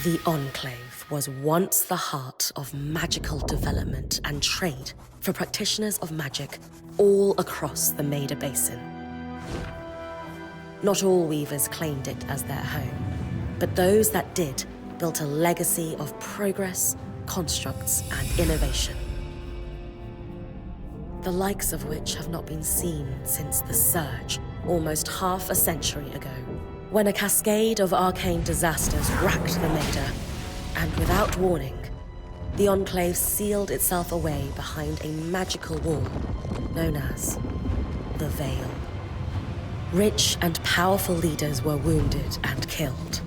The Enclave was once the heart of magical development and trade for practitioners of magic all across the Maida Basin. Not all weavers claimed it as their home, but those that did built a legacy of progress, constructs, and innovation. The likes of which have not been seen since the Surge, almost half a century ago, when a cascade of arcane disasters racked the Maida, and without warning, the Enclave sealed itself away behind a magical wall known as the Veil. Rich and powerful leaders were wounded and killed.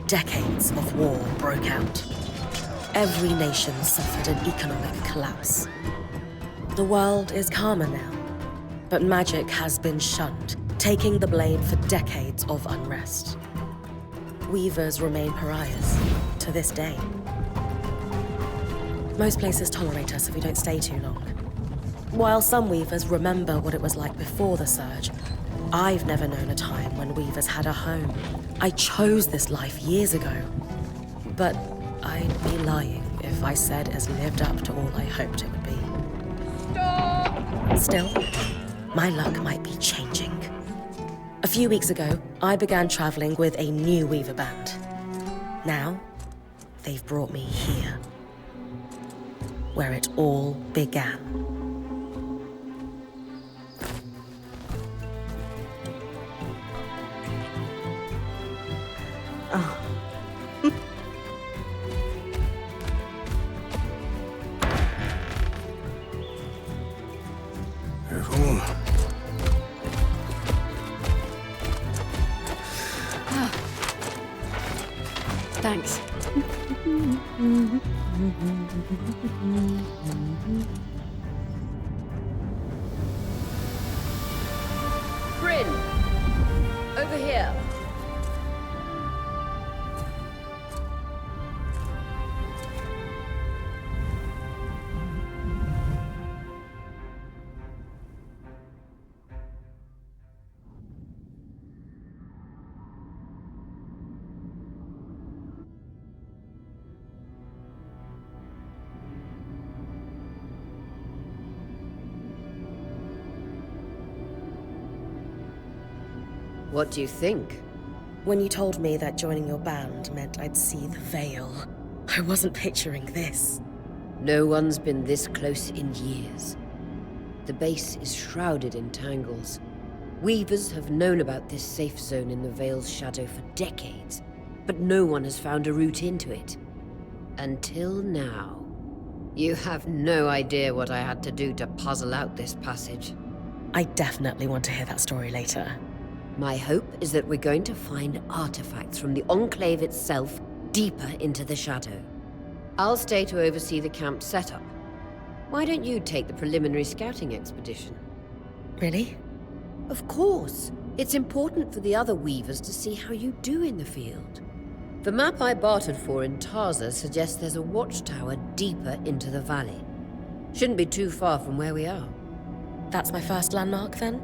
Decades of war broke out. Every nation suffered an economic collapse. The world is calmer now, but magic has been shunned, taking the blame for decades of unrest. Weavers remain pariahs to this day. Most places tolerate us if we don't stay too long. While some weavers remember what it was like before the Surge, I've never known a time when weavers had a home. I chose this life years ago, but I'd be lying if I said it's lived up to all I hoped it would be. Stop! Still, my luck might be changing. A few weeks ago, I began traveling with a new weaver band. Now, they've brought me here, where it all began. Oh. Careful. Thanks. Brynn! Over here. What do you think? When you told me that joining your band meant I'd see the Veil, I wasn't picturing this. No one's been this close in years. The base is shrouded in tangles. Weavers have known about this safe zone in the Veil's shadow for decades, but no one has found a route into it. Until now. You have no idea what I had to do to puzzle out this passage. I definitely want to hear that story later. My hope is that we're going to find artifacts from the Enclave itself deeper into the shadow. I'll stay to oversee the camp setup. Why don't you take the preliminary scouting expedition? Really? Of course. It's important for the other weavers to see how you do in the field. The map I bartered for in Tarza suggests there's a watchtower deeper into the valley. Shouldn't be too far from where we are. That's my first landmark, then?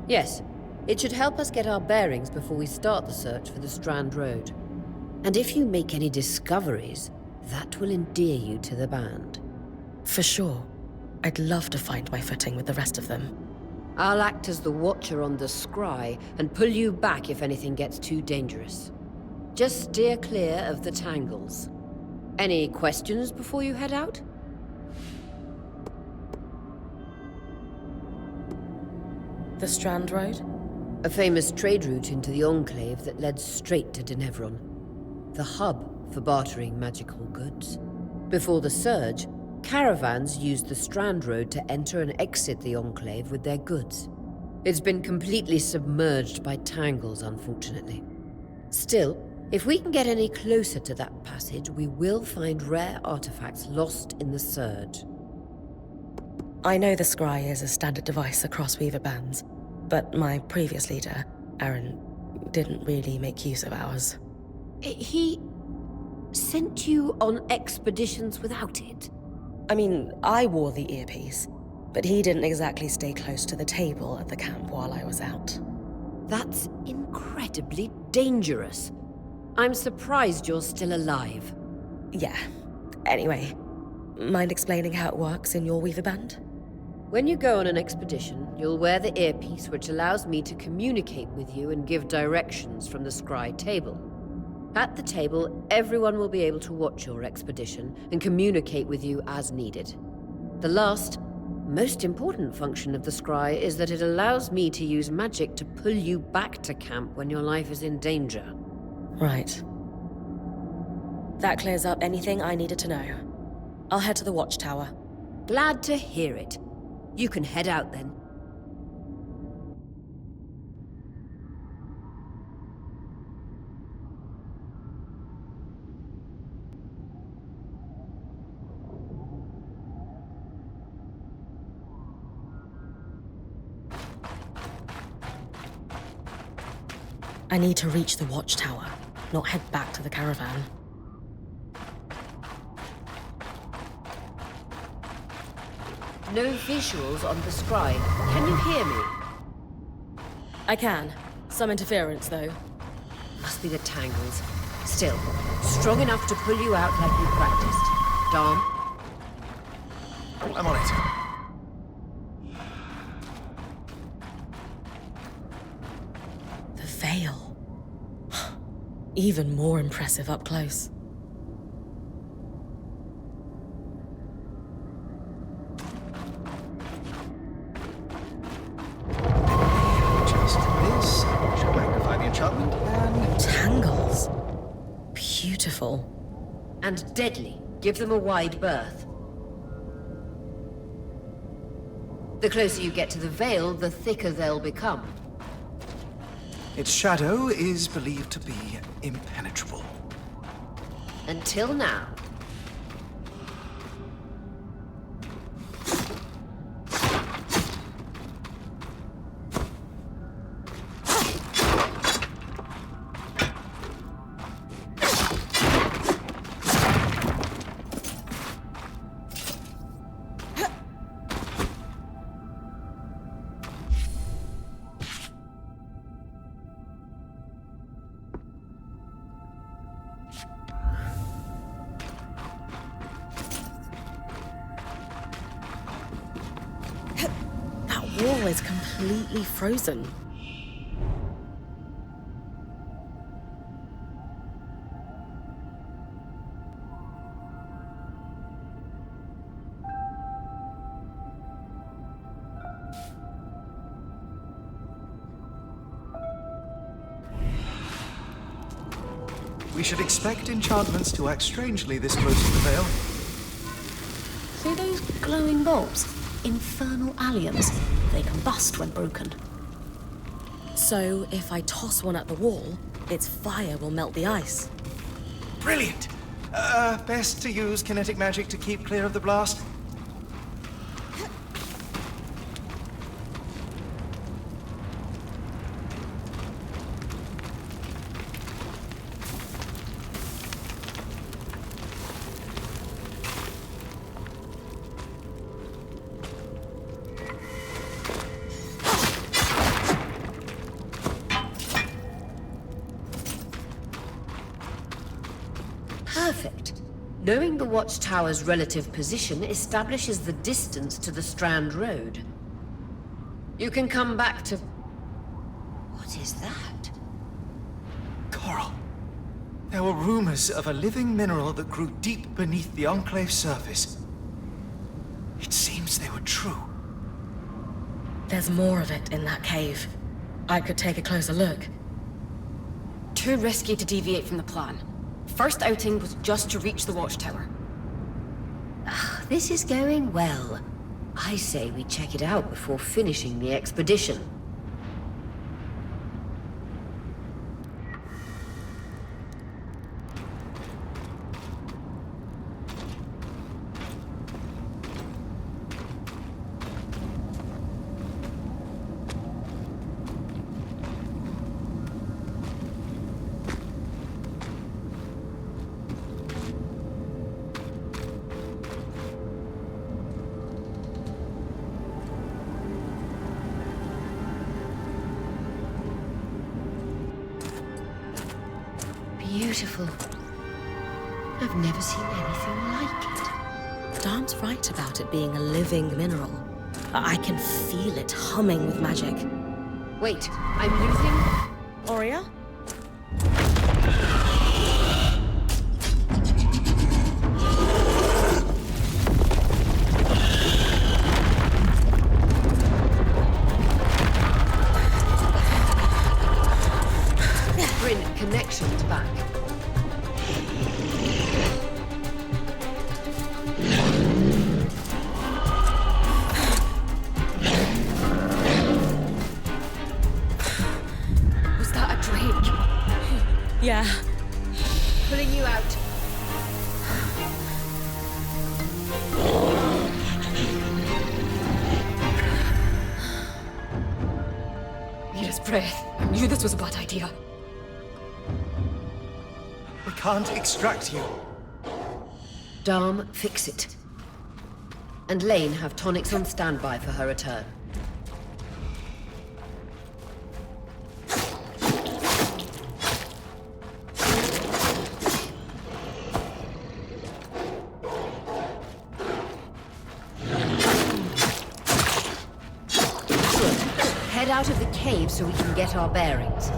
Yes. It should help us get our bearings before we start the search for the Strand Road. And if you make any discoveries, that will endear you to the band. For sure. I'd love to find my footing with the rest of them. I'll act as the watcher on the scry and pull you back if anything gets too dangerous. Just steer clear of the tangles. Any questions before you head out? The Strand Road? A famous trade route into the Enclave that led straight to Denevron. The hub for bartering magical goods. Before the Surge, caravans used the Strand Road to enter and exit the Enclave with their goods. It's been completely submerged by tangles, unfortunately. Still, if we can get any closer to that passage, we will find rare artifacts lost in the Surge. I know the scry is a standard device across weaver bands, but my previous leader, Aaron, didn't really make use of ours. He sent you on expeditions without it? I mean, I wore the earpiece, but he didn't exactly stay close to the table at the camp while I was out. That's incredibly dangerous. I'm surprised you're still alive. Yeah. Anyway, mind explaining how it works in your Weaver Band? When you go on an expedition, you'll wear the earpiece which allows me to communicate with you and give directions from the scry table. At the table, everyone will be able to watch your expedition and communicate with you as needed. The last, most important function of the scry is that it allows me to use magic to pull you back to camp when your life is in danger. Right. That clears up anything I needed to know. I'll head to the watchtower. Glad to hear it. You can head out then. I need to reach the watchtower, not head back to the caravan. No visuals on the scry. Can you hear me? I can. Some interference, though. Must be the tangles. Still, strong enough to pull you out like you practiced. Dom? I'm on it. The veil. Even more impressive up close. Just this should magnify the enchantment and... Tangles. Beautiful. And deadly. Give them a wide berth. The closer you get to the veil, the thicker they'll become. Its shadow is believed to be impenetrable. Until now. That wall is completely frozen. We should expect enchantments to act strangely this close to the veil. See those glowing bulbs? Infernal alliums. They combust when broken. So, if I toss one at the wall, its fire will melt the ice. Brilliant! Best to use kinetic magic to keep clear of the blast. Perfect. Knowing the watchtower's relative position establishes the distance to the Strand Road. You can come back to... What is that? Coral. There were rumors of a living mineral that grew deep beneath the Enclave surface. It seems they were true. There's more of it in that cave. I could take a closer look. Too risky to deviate from the plan. First outing was just to reach the watchtower. This is going well. I say we check it out before finishing the expedition. beautiful. I've never seen anything like it. Darm's right about it being a living mineral. I can feel it humming with magic. Wait, I'm losing... Aurea? Brynn, connections back. Was that a drake? Yeah. Pulling you out. Need his breath. I knew this was a bad idea. We can't extract you. Darm, fix it. And Lane have tonics on standby for her return. Good. Head out of the cave so we can get our bearings.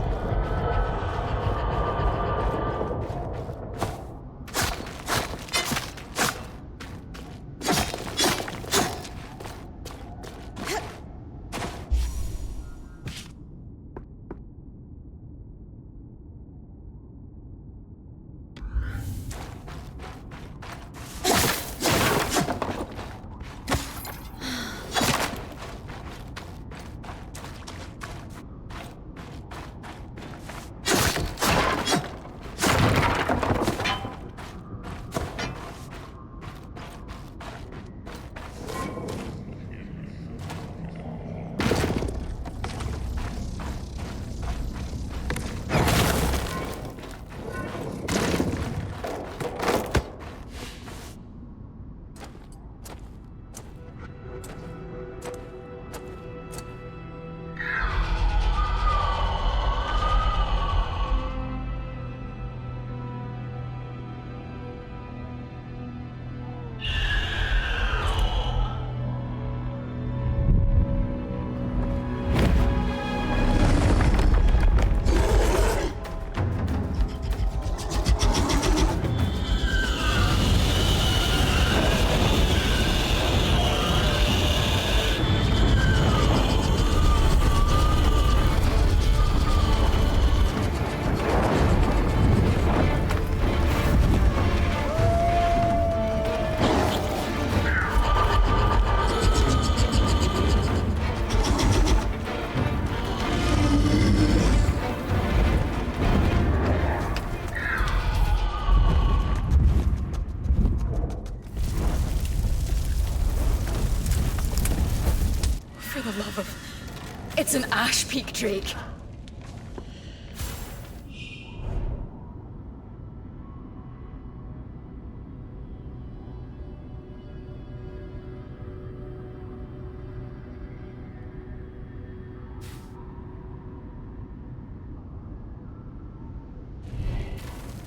For the love of... It's an ash peak drake.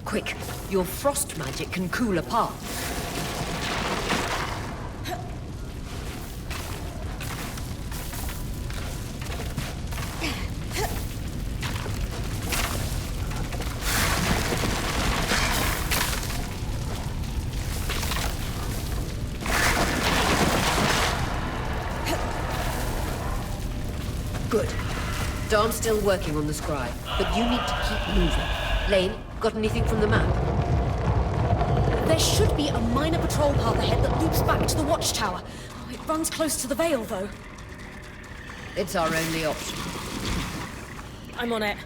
Quick, your frost magic can cool a path. Good. Darm's still working on the scribe, but you need to keep moving. Lane, got anything from the map? There should be a minor patrol path ahead that loops back to the watchtower. Oh, it runs close to the Vale, though. It's our only option. I'm on it.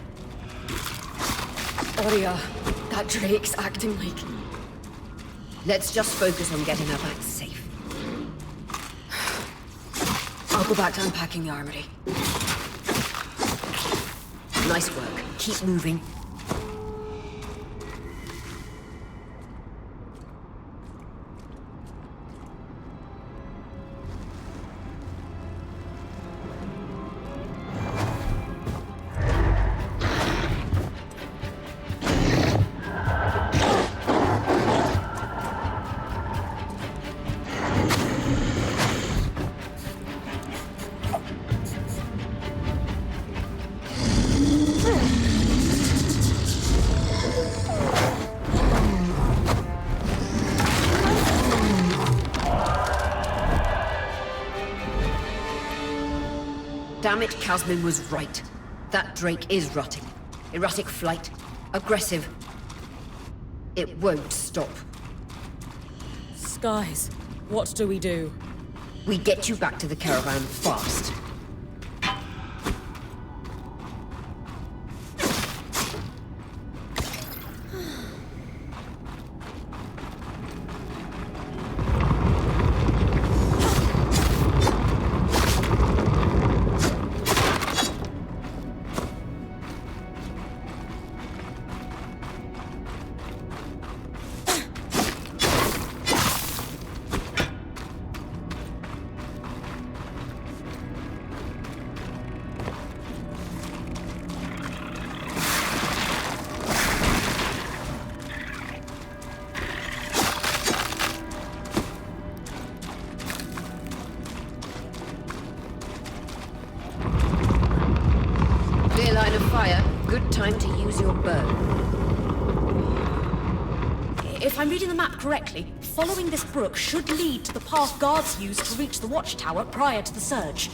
Aurea, that drake's acting like... Let's just focus on getting her back safe. I'll go back to unpacking the armory. Nice work. Keep moving. Damn it, Casmin was right. That Drake is rutting. Erratic flight. Aggressive. It won't stop. Skies, what do we do? We get you back to the caravan fast. Clear line of fire. Good time to use your bow. If I'm reading the map correctly, following this brook should lead to the path guards used to reach the watchtower prior to the surge.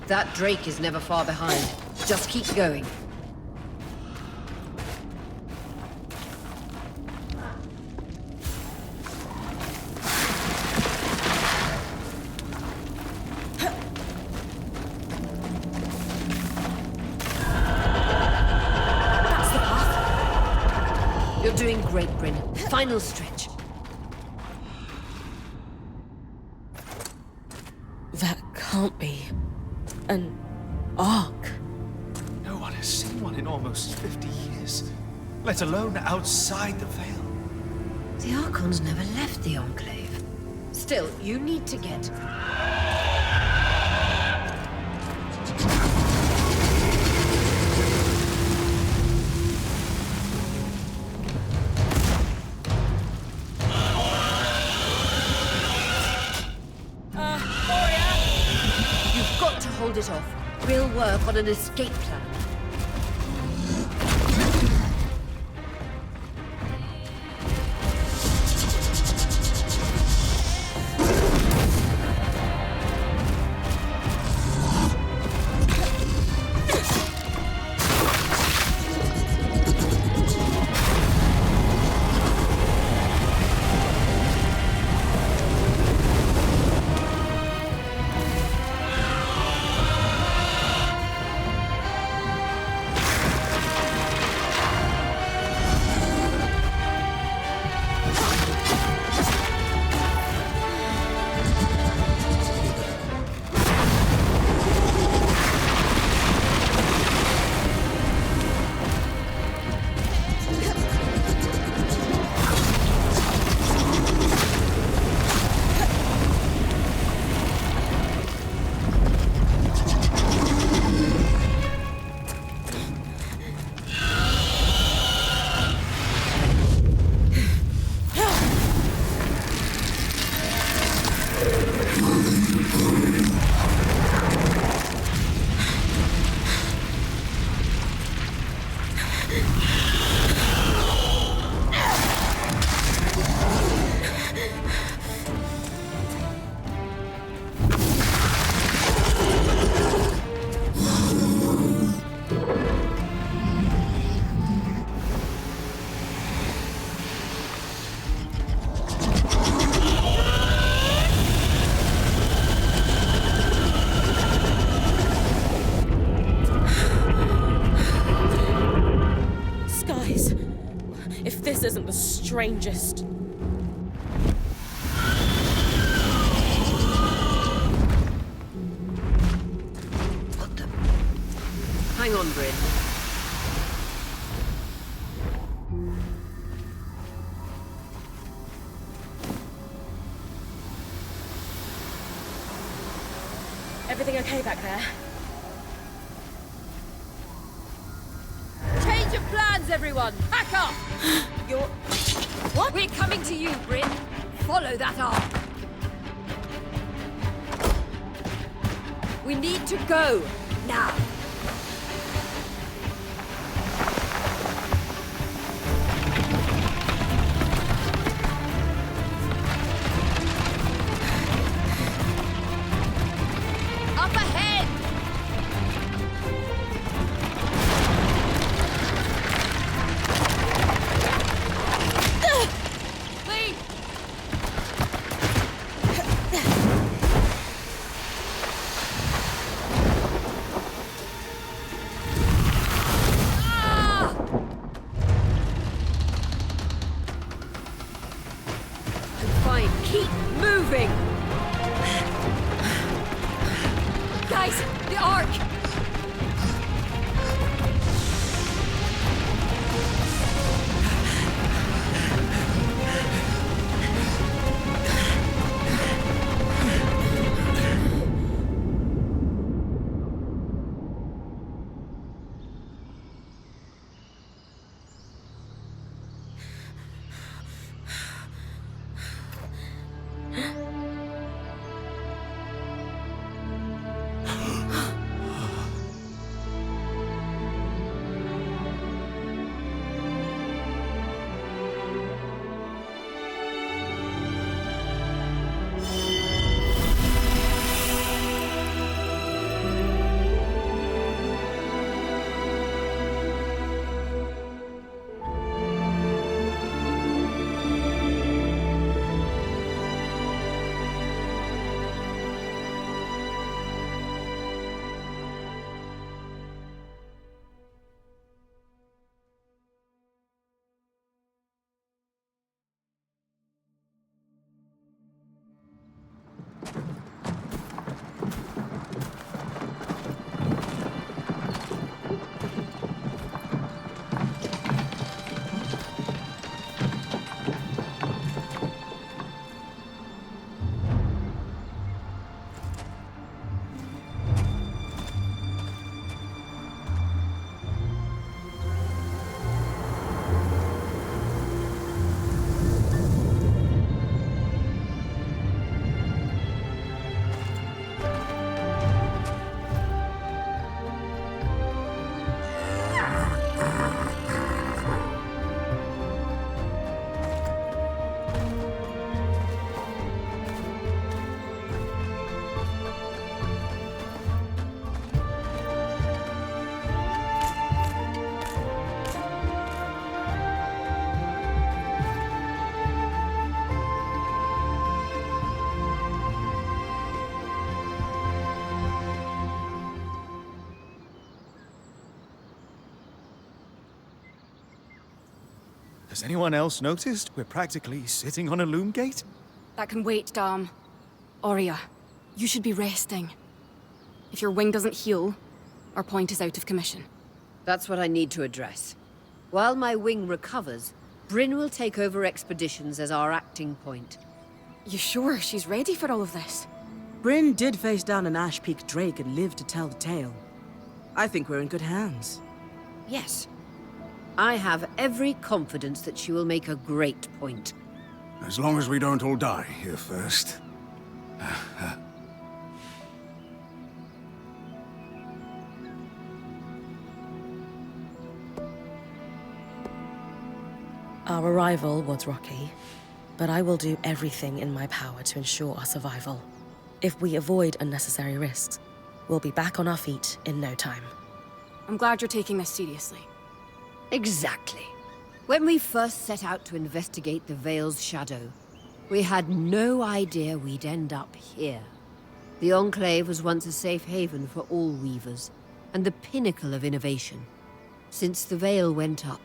That Drake is never far behind. Just keep going. That's the path. You're doing great, Brynn. Final stretch. That can't be an arc. No one has seen one in almost 50 years, let alone outside the Veil. The Archons never left the Enclave. Still, you need to get... You've got to hold it off. We'll work on an escape plan. This isn't the strangest. What the? Hang on, Brynn. Everything okay back there? Change of plans, everyone! Pack up! You're... What? We're coming to you, Brynn. Follow that arc. We need to go, now. Up ahead! Please! Ah! I'm fine. Keep moving! Guys, the Ark! Has anyone else noticed we're practically sitting on a loom gate? That can wait, Dom. Aurea, you should be resting. If your wing doesn't heal, our point is out of commission. That's what I need to address. While my wing recovers, Brynn will take over expeditions as our acting point. You sure she's ready for all of this? Brynn did face down an Ash Peak Drake and lived to tell the tale. I think we're in good hands. Yes. I have every confidence that she will make a great point. As long as we don't all die here first. Our arrival was rocky, but I will do everything in my power to ensure our survival. If we avoid unnecessary risks, we'll be back on our feet in no time. I'm glad you're taking this seriously. Exactly. When we first set out to investigate the Veil's shadow, we had no idea we'd end up here. The Enclave was once a safe haven for all Weavers, and the pinnacle of innovation. Since the Veil went up,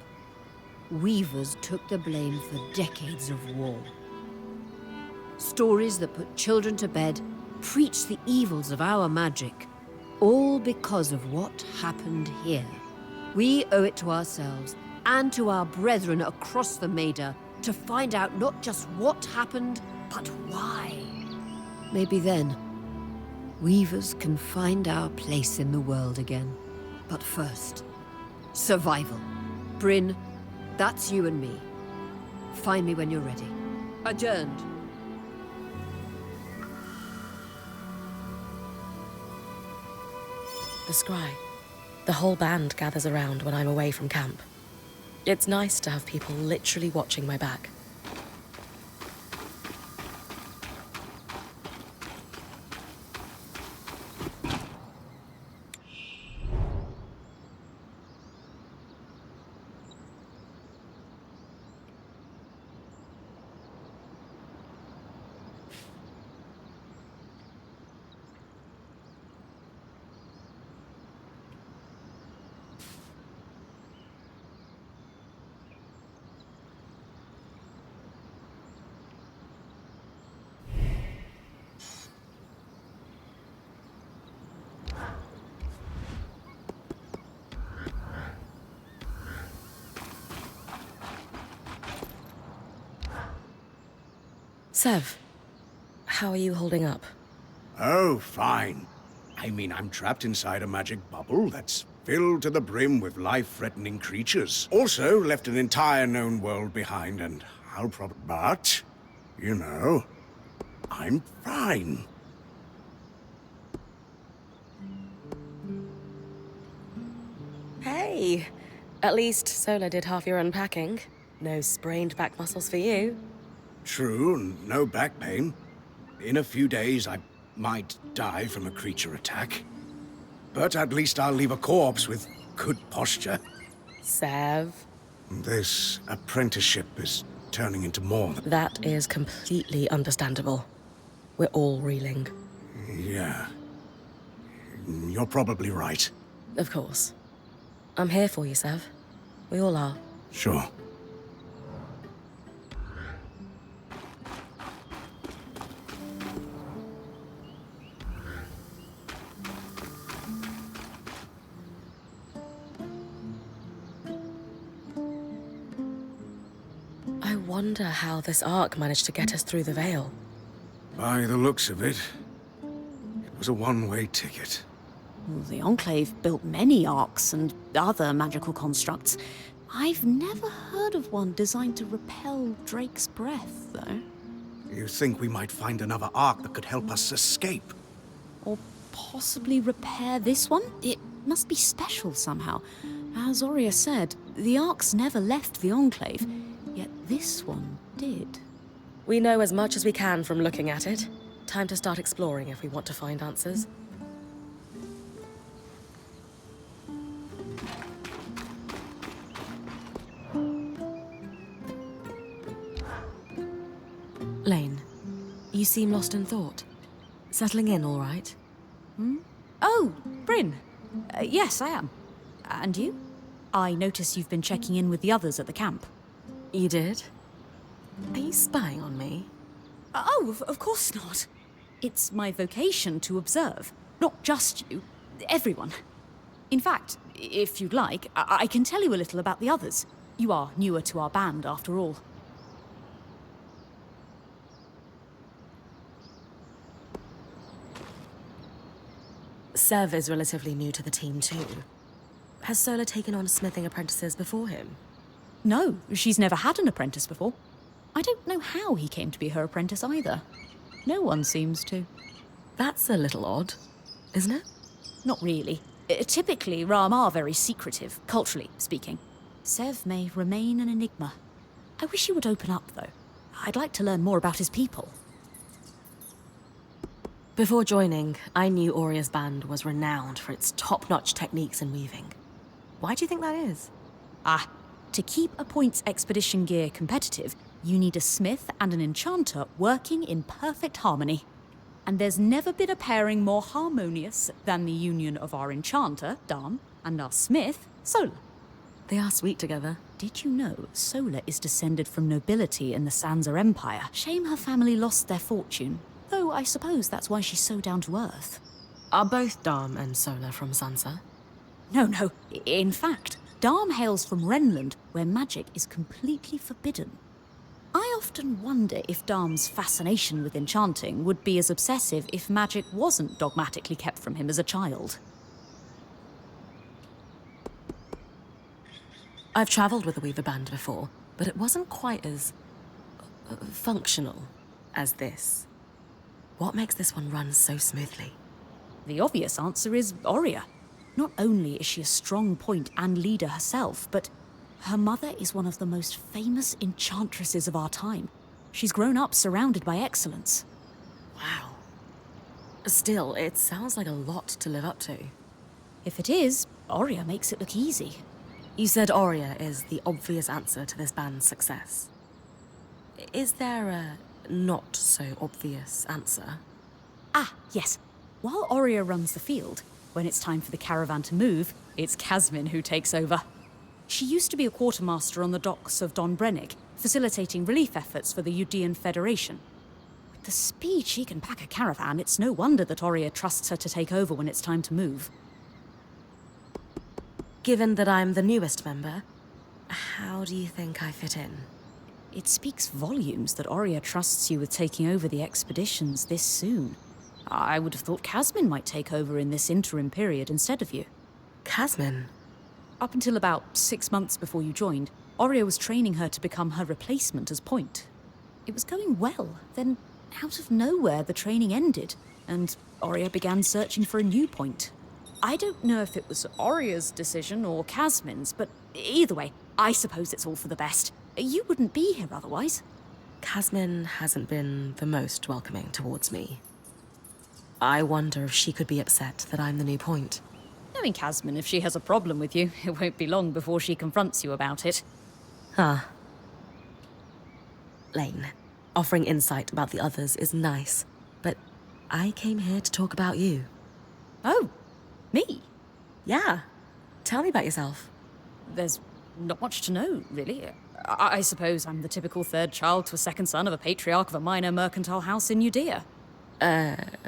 weavers took the blame for decades of war. Stories that put children to bed, preached the evils of our magic, all because of what happened here. We owe it to ourselves and to our brethren across the Maida to find out not just what happened, but why. Maybe then, weavers can find our place in the world again. But first, survival. Brynn, that's you and me. Find me when you're ready. Adjourned. The scry. The whole band gathers around when I'm away from camp. It's nice to have people literally watching my back. Sev, how are you holding up? Oh, fine. I mean, I'm trapped inside a magic bubble that's filled to the brim with life-threatening creatures. Also, left an entire known world behind, and I'll probably... But, you know, I'm fine. Hey, at least Sola did half your unpacking. No sprained back muscles for you. True, no back pain. In a few days, I might die from a creature attack. But at least I'll leave a corpse with good posture. Sev. This apprenticeship is turning into more than... That is completely understandable. We're all reeling. Yeah. You're probably right. Of course. I'm here for you, Sev. We all are. Sure. I wonder how this arc managed to get us through the Veil. By the looks of it, it was a one-way ticket. Well, the Enclave built many arcs and other magical constructs. I've never heard of one designed to repel Drake's breath, though. You think we might find another arc that could help us escape? Or possibly repair this one? It must be special somehow. As Aurea said, the arcs never left the Enclave, yet this one did. We know as much as we can from looking at it. Time to start exploring if we want to find answers. Lane, you seem lost in thought. Settling in all right? Oh, Brynn. Yes, I am. And you? I notice you've been checking in with the others at the camp. You did? Are you spying on me? Oh, of course not. It's my vocation to observe. Not just you, everyone. In fact, if you'd like, I can tell you a little about the others. You are newer to our band, after all. Sev is relatively new to the team too. Has Sola taken on smithing apprentices before him? No, she's never had an apprentice before. I don't know how he came to be her apprentice either. No one seems to. That's a little odd, isn't it? Not really. Typically, Ram are very secretive, culturally speaking. Sev may remain an enigma. I wish he would open up, though. I'd like to learn more about his people. Before joining, I knew Aurea's band was renowned for its top-notch techniques in weaving. Why do you think that is? To keep a points expedition gear competitive, you need a smith and an enchanter working in perfect harmony. And there's never been a pairing more harmonious than the union of our enchanter, Dan, and our smith, Sola. They are sweet together. Did you know Sola is descended from nobility in the Sansa Empire? Shame her family lost their fortune. Though I suppose that's why she's so down to earth. Are both Dam and Sola from Sansa? No. In fact, Darm hails from Renland, where magic is completely forbidden. I often wonder if Darm's fascination with enchanting would be as obsessive if magic wasn't dogmatically kept from him as a child. I've travelled with a Weaver band before, but it wasn't quite as functional as this. What makes this one run so smoothly? The obvious answer is Oria. Not only is she a strong point and leader herself, but her mother is one of the most famous enchantresses of our time. She's grown up surrounded by excellence. Wow. Still, it sounds like a lot to live up to. If it is, Oria makes it look easy. You said Oria is the obvious answer to this band's success. Is there a not-so-obvious answer? Ah, yes. While Oria runs the field, when it's time for the caravan to move, it's Casmin who takes over. She used to be a quartermaster on the docks of Don Brennig, facilitating relief efforts for the Udean Federation. With the speed she can pack a caravan, it's no wonder that Oria trusts her to take over when it's time to move. Given that I'm the newest member, how do you think I fit in? It speaks volumes that Oria trusts you with taking over the expeditions this soon. I would have thought Casmin might take over in this interim period instead of you. Casmin? Up until about 6 months before you joined, Oria was training her to become her replacement as point. It was going well, then out of nowhere the training ended, and Oria began searching for a new point. I don't know if it was Oria's decision or Casmin's, but either way, I suppose it's all for the best. You wouldn't be here otherwise. Casmin hasn't been the most welcoming towards me. I wonder if she could be upset that I'm the new point. Knowing Casmin, if she has a problem with you, it won't be long before she confronts you about it. Huh. Lane, offering insight about the others is nice, but I came here to talk about you. Oh, me? Yeah. Tell me about yourself. There's not much to know, really. I suppose I'm the typical third child to a second son of a patriarch of a minor mercantile house in Judea.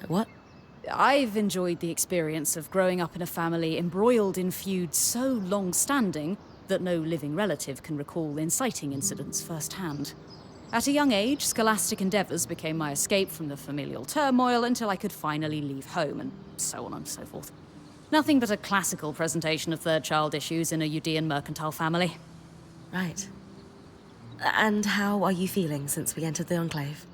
What? I've enjoyed the experience of growing up in a family embroiled in feuds so long-standing that no living relative can recall inciting incidents firsthand. At a young age, scholastic endeavours became my escape from the familial turmoil until I could finally leave home, and so on and so forth. Nothing but a classical presentation of third-child issues in a Udean mercantile family. Right. And how are you feeling since we entered the Enclave?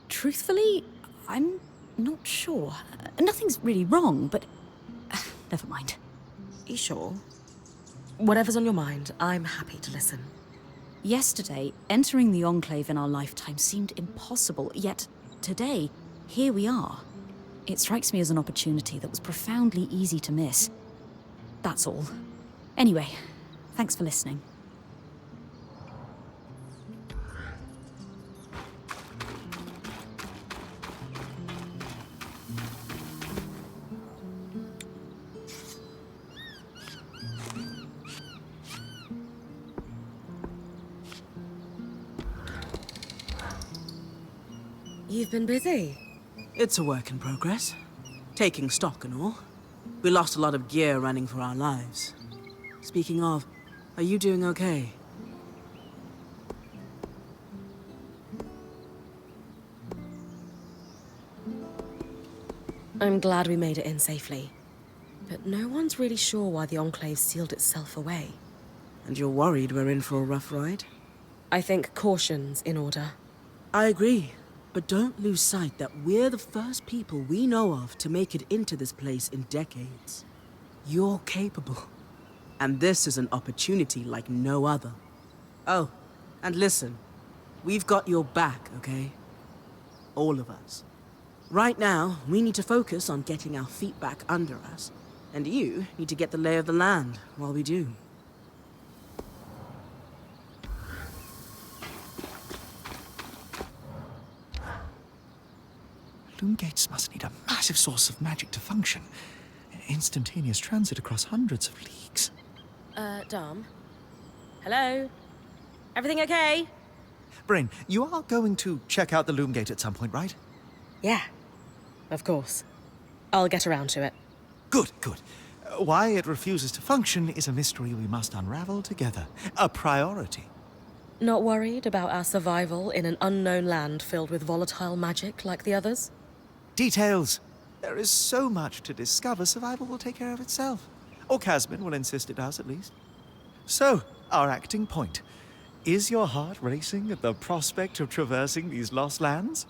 Truthfully, I'm not sure. Nothing's really wrong, but never mind. You sure? Whatever's on your mind, I'm happy to listen. Yesterday, entering the Enclave in our lifetime seemed impossible, yet today, here we are. It strikes me as an opportunity that was profoundly easy to miss. That's all. Anyway, thanks for listening. You've been busy. It's a work in progress. Taking stock and all. We lost a lot of gear running for our lives. Speaking of, are you doing okay? I'm glad we made it in safely. But no one's really sure why the Enclave sealed itself away. And you're worried we're in for a rough ride? I think caution's in order. I agree. But don't lose sight that we're the first people we know of to make it into this place in decades. You're capable. And this is an opportunity like no other. Oh, and listen. We've got your back, okay? All of us. Right now, we need to focus on getting our feet back under us. And you need to get the lay of the land while we do. Loomgates must need a massive source of magic to function. Instantaneous transit across hundreds of leagues. Dom? Hello? Everything okay? Brynn, you are going to check out the loom gate at some point, right? Yeah, of course. I'll get around to it. Good, good. Why it refuses to function is a mystery we must unravel together. A priority. Not worried about our survival in an unknown land filled with volatile magic like the others? Details. There is so much to discover, survival will take care of itself. Or Casmin will insist it does, at least. So, our acting point. Is your heart racing at the prospect of traversing these lost lands?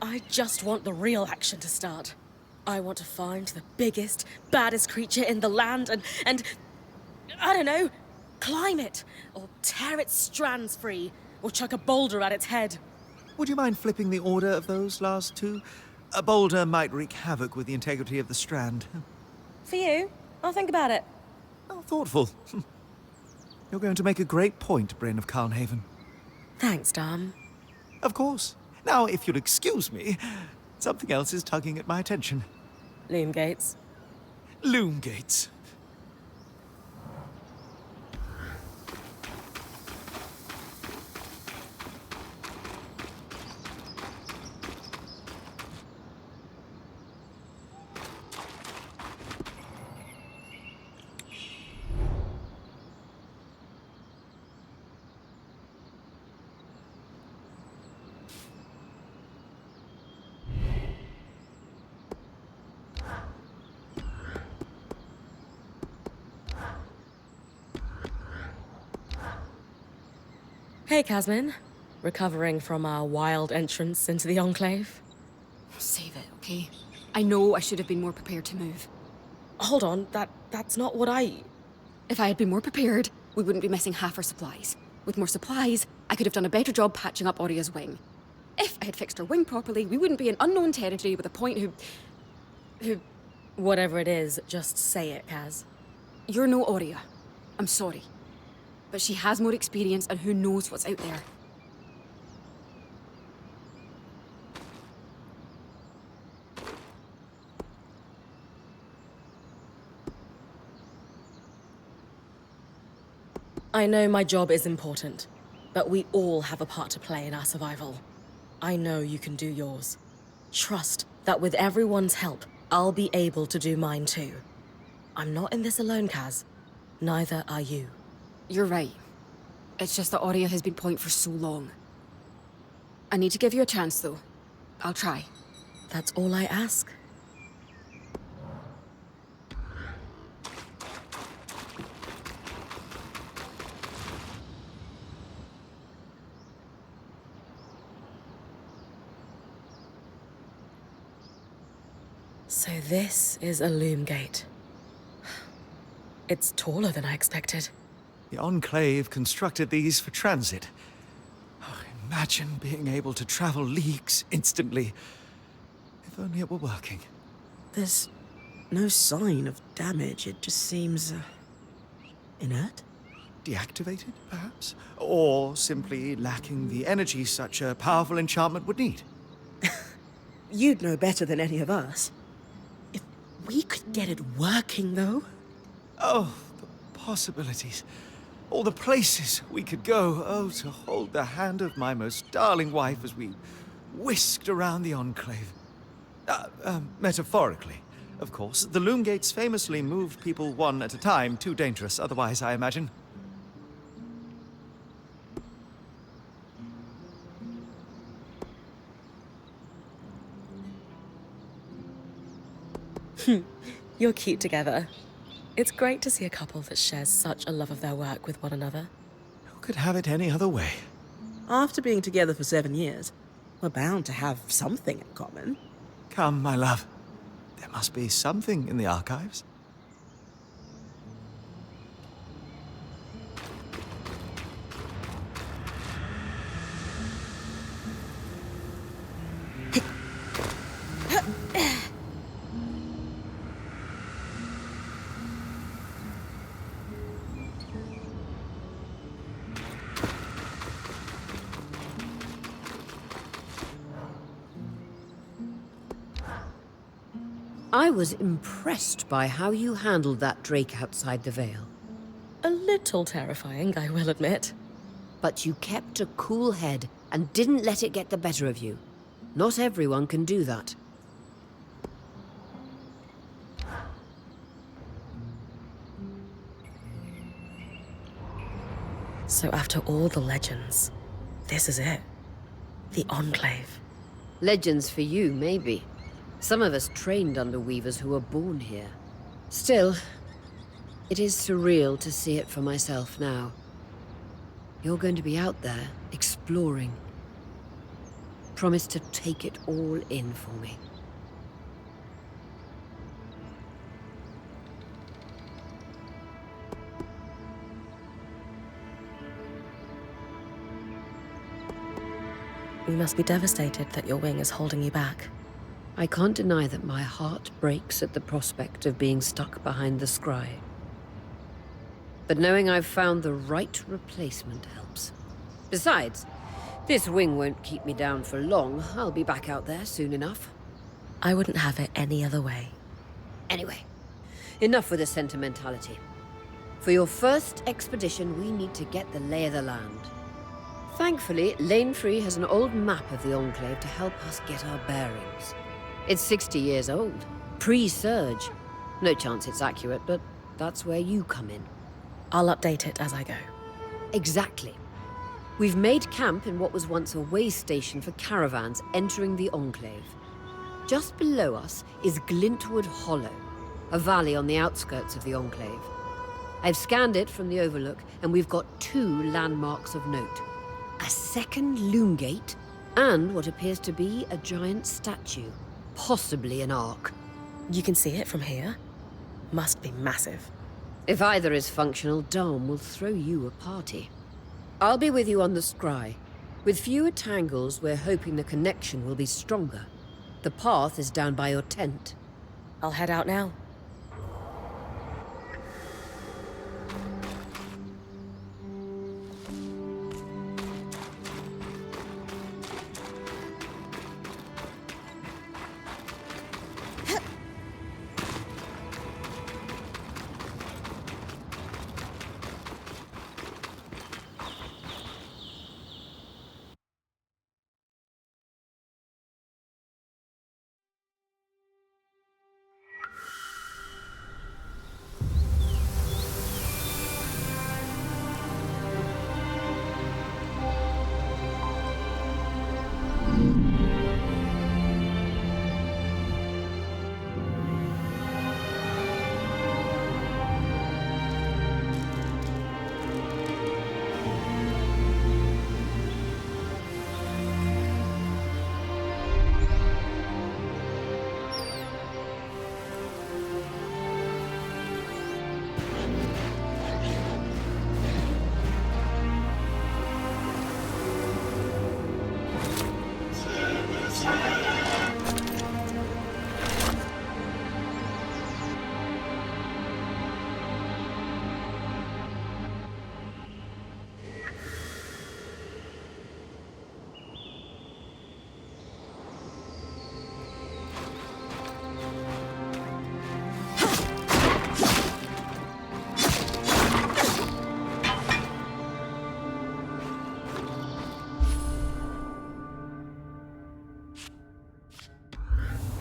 I just want the real action to start. I want to find the biggest, baddest creature in the land and I don't know, climb it, or tear its strands free, or chuck a boulder at its head. Would you mind flipping the order of those last two? A boulder might wreak havoc with the integrity of the strand. For you, I'll think about it. Oh, thoughtful. You're going to make a great point, Brynn of Carnhaven. Thanks, Dom. Of course. Now, if you'll excuse me, something else is tugging at my attention. Loom gates. Loom gates. Hey, Casmin. Recovering from our wild entrance into the Enclave? Save it, okay? I know I should have been more prepared to move. Hold on, that's not what I... If I had been more prepared, we wouldn't be missing half our supplies. With more supplies, I could have done a better job patching up Oria's wing. If I had fixed her wing properly, we wouldn't be in unknown territory with a point who... Whatever it is, just say it, Kaz. You're no Oria. I'm sorry. But she has more experience and who knows what's out there. I know my job is important, but we all have a part to play in our survival. I know you can do yours. Trust that with everyone's help, I'll be able to do mine too. I'm not in this alone, Kaz. Neither are you. You're right. It's just that Oria has been point for so long. I need to give you a chance, though. I'll try. That's all I ask. So this is a loom gate. It's taller than I expected. The Enclave constructed these for transit. Oh, imagine being able to travel leagues instantly. If only it were working. There's no sign of damage. It just seems inert. Deactivated, perhaps? Or simply lacking the energy such a powerful enchantment would need. You'd know better than any of us. If we could get it working, though. Oh, the possibilities. All the places we could go. Oh, to hold the hand of my most darling wife as we whisked around the Enclave. Metaphorically, of course. The loom gates famously moved people one at a time. Too dangerous otherwise, I imagine. You're cute together. It's great to see a couple that shares such a love of their work with one another. Who could have it any other way? After being together for 7 years, we're bound to have something in common. Come, my love. There must be something in the archives. I was impressed by how you handled that drake outside the Vale. A little terrifying, I will admit. But you kept a cool head and didn't let it get the better of you. Not everyone can do that. So after all the legends, this is it. The Enclave. Legends for you, maybe. Some of us trained under weavers who were born here. Still, it is surreal to see it for myself now. You're going to be out there, exploring. Promise to take it all in for me. You must be devastated that your wing is holding you back. I can't deny that my heart breaks at the prospect of being stuck behind the scry. But knowing I've found the right replacement helps. Besides, this wing won't keep me down for long. I'll be back out there soon enough. I wouldn't have it any other way. Anyway, enough with the sentimentality. For your first expedition, we need to get the lay of the land. Thankfully, Lane Free has an old map of the Enclave to help us get our bearings. It's 60 years old, pre-Surge. No chance it's accurate, but that's where you come in. I'll update it as I go. Exactly. We've made camp in what was once a way station for caravans entering the Enclave. Just below us is Glintwood Hollow, a valley on the outskirts of the Enclave. I've scanned it from the Overlook, and we've got 2 landmarks of note. A second loom gate, and what appears to be a giant statue. Possibly an ark. You can see it from here? Must be massive. If either is functional, Dom will throw you a party. I'll be with you on the scry. With fewer tangles, we're hoping the connection will be stronger. The path is down by your tent. I'll head out now.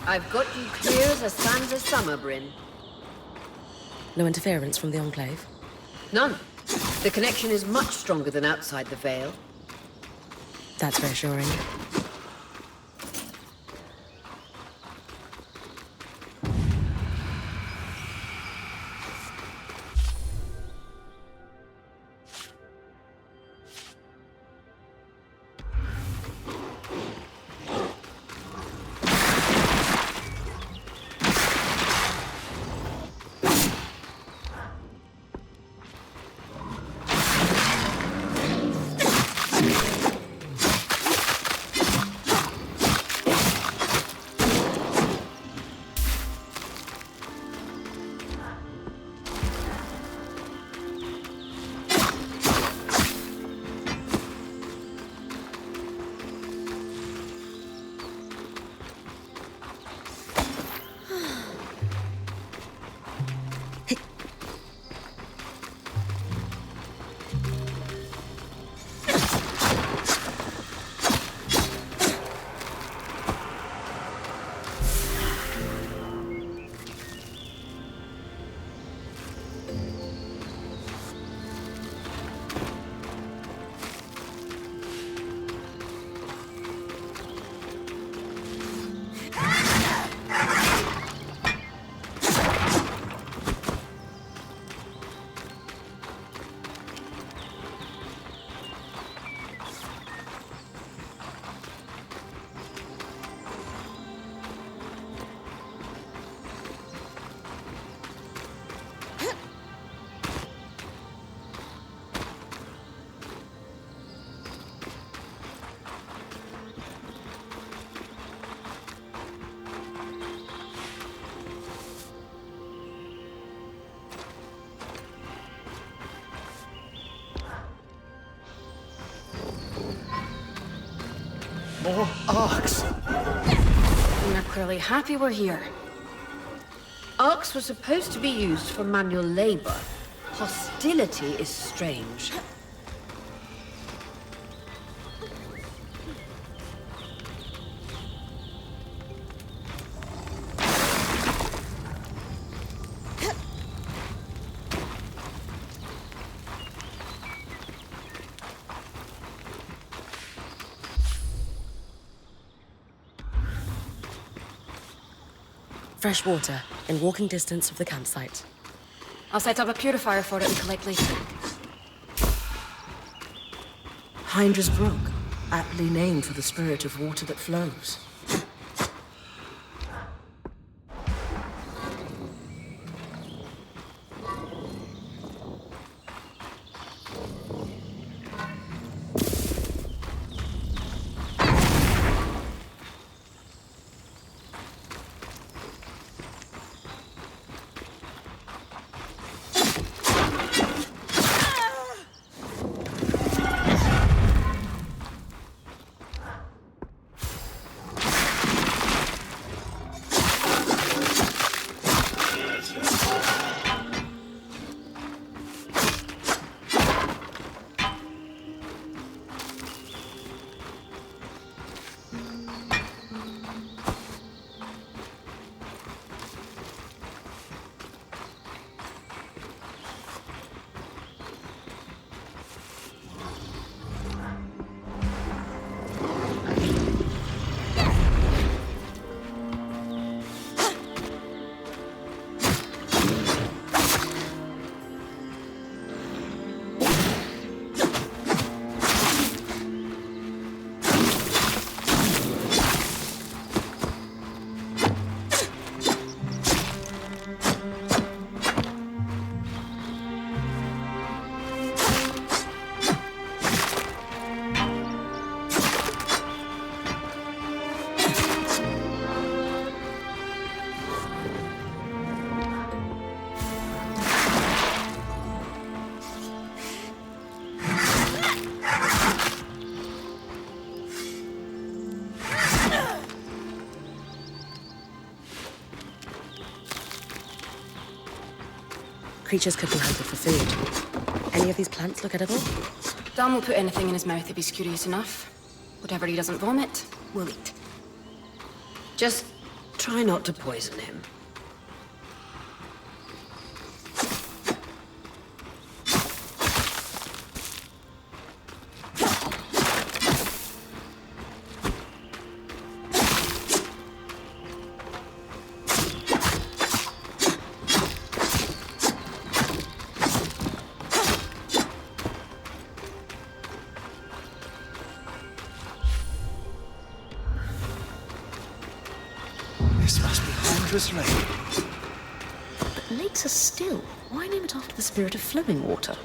I've got you clear as a sands of summer, Brynn. No interference from the Enclave? None. The connection is much stronger than outside the Vale. That's reassuring. More arcs. They're clearly happy we're here. Arcs were supposed to be used for manual labor. Hostility is strange. Fresh water, in walking distance of the campsite. I'll set up a purifier for it and collect later. Hydra's Brook, aptly named for the spirit of water that flows. Creatures could be hunted for food. Any of these plants look edible? Dan will put anything in his mouth if he's curious enough. Whatever he doesn't vomit, we'll eat. Just try not to poison him. This must be Hydra's lake. But later still, why name it after the spirit of flowing water?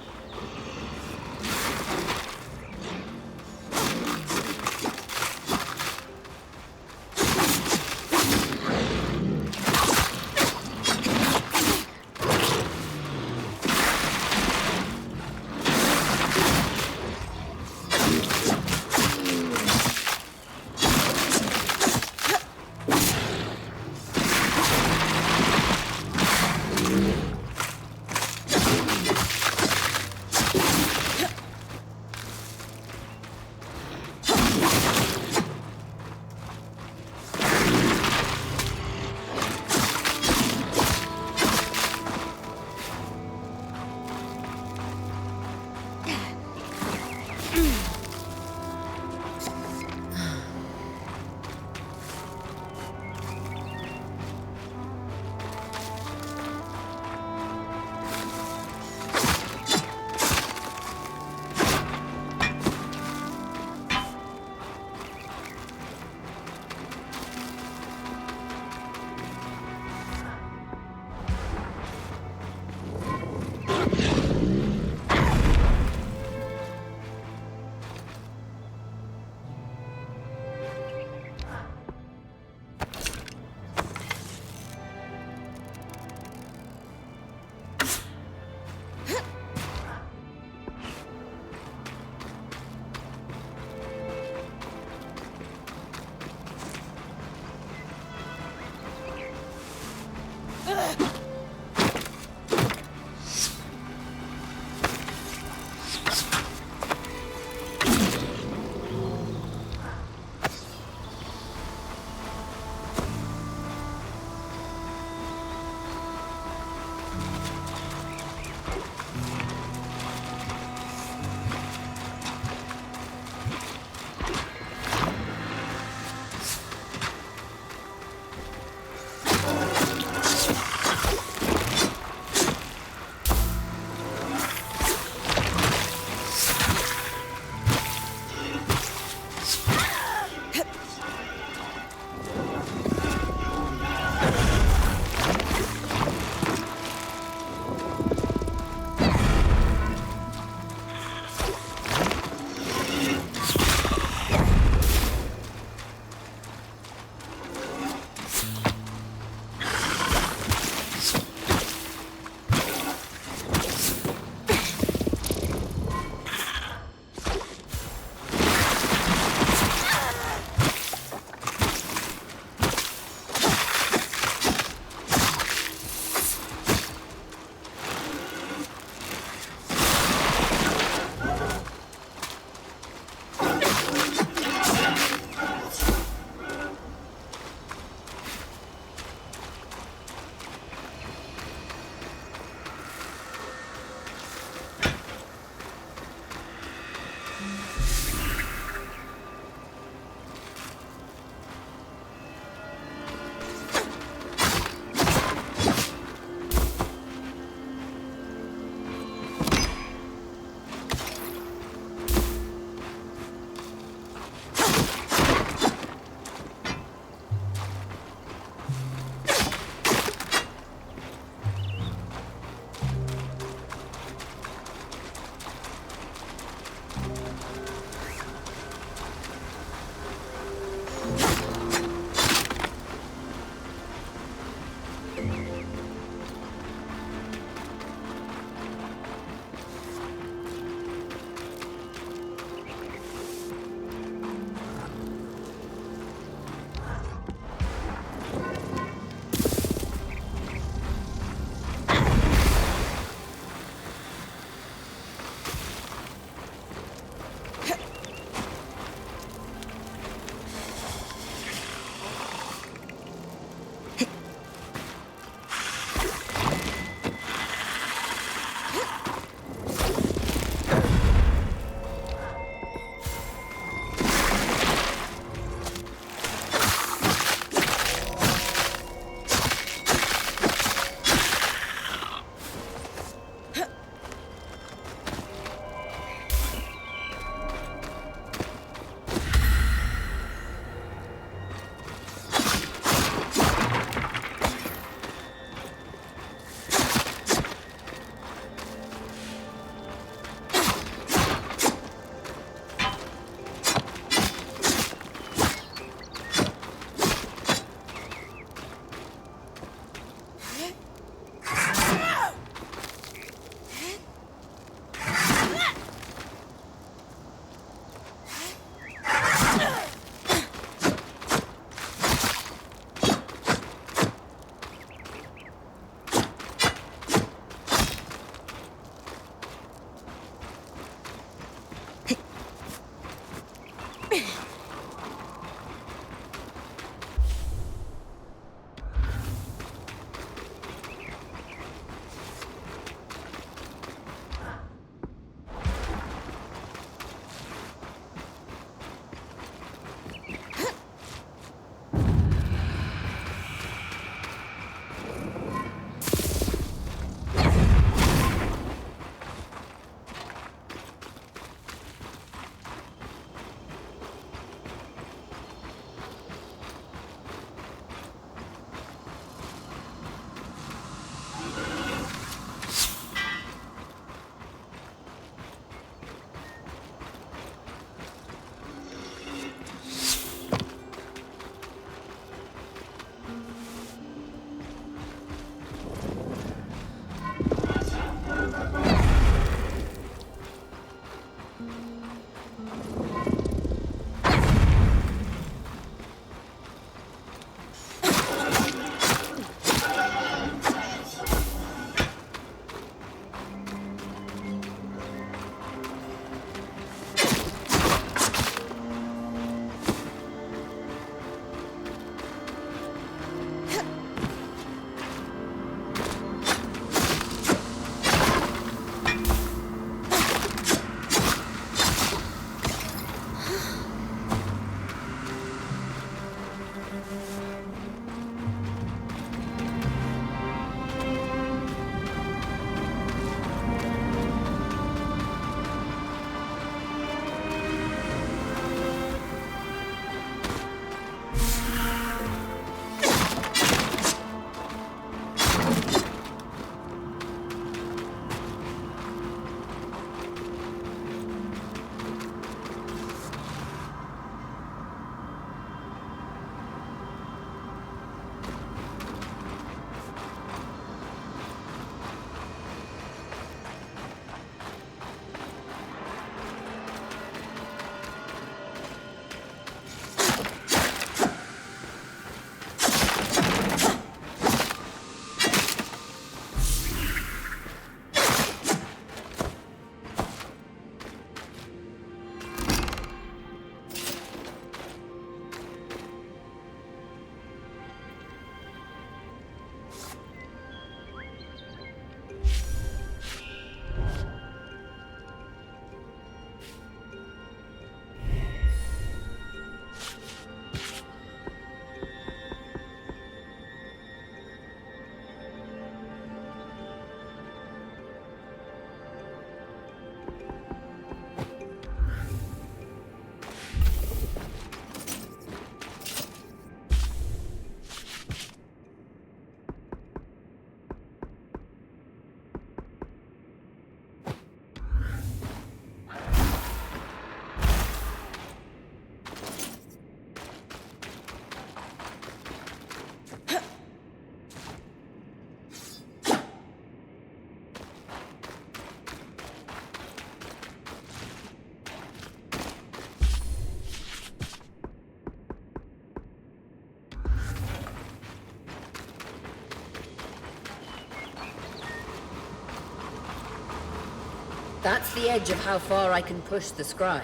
That's the edge of how far I can push the scry.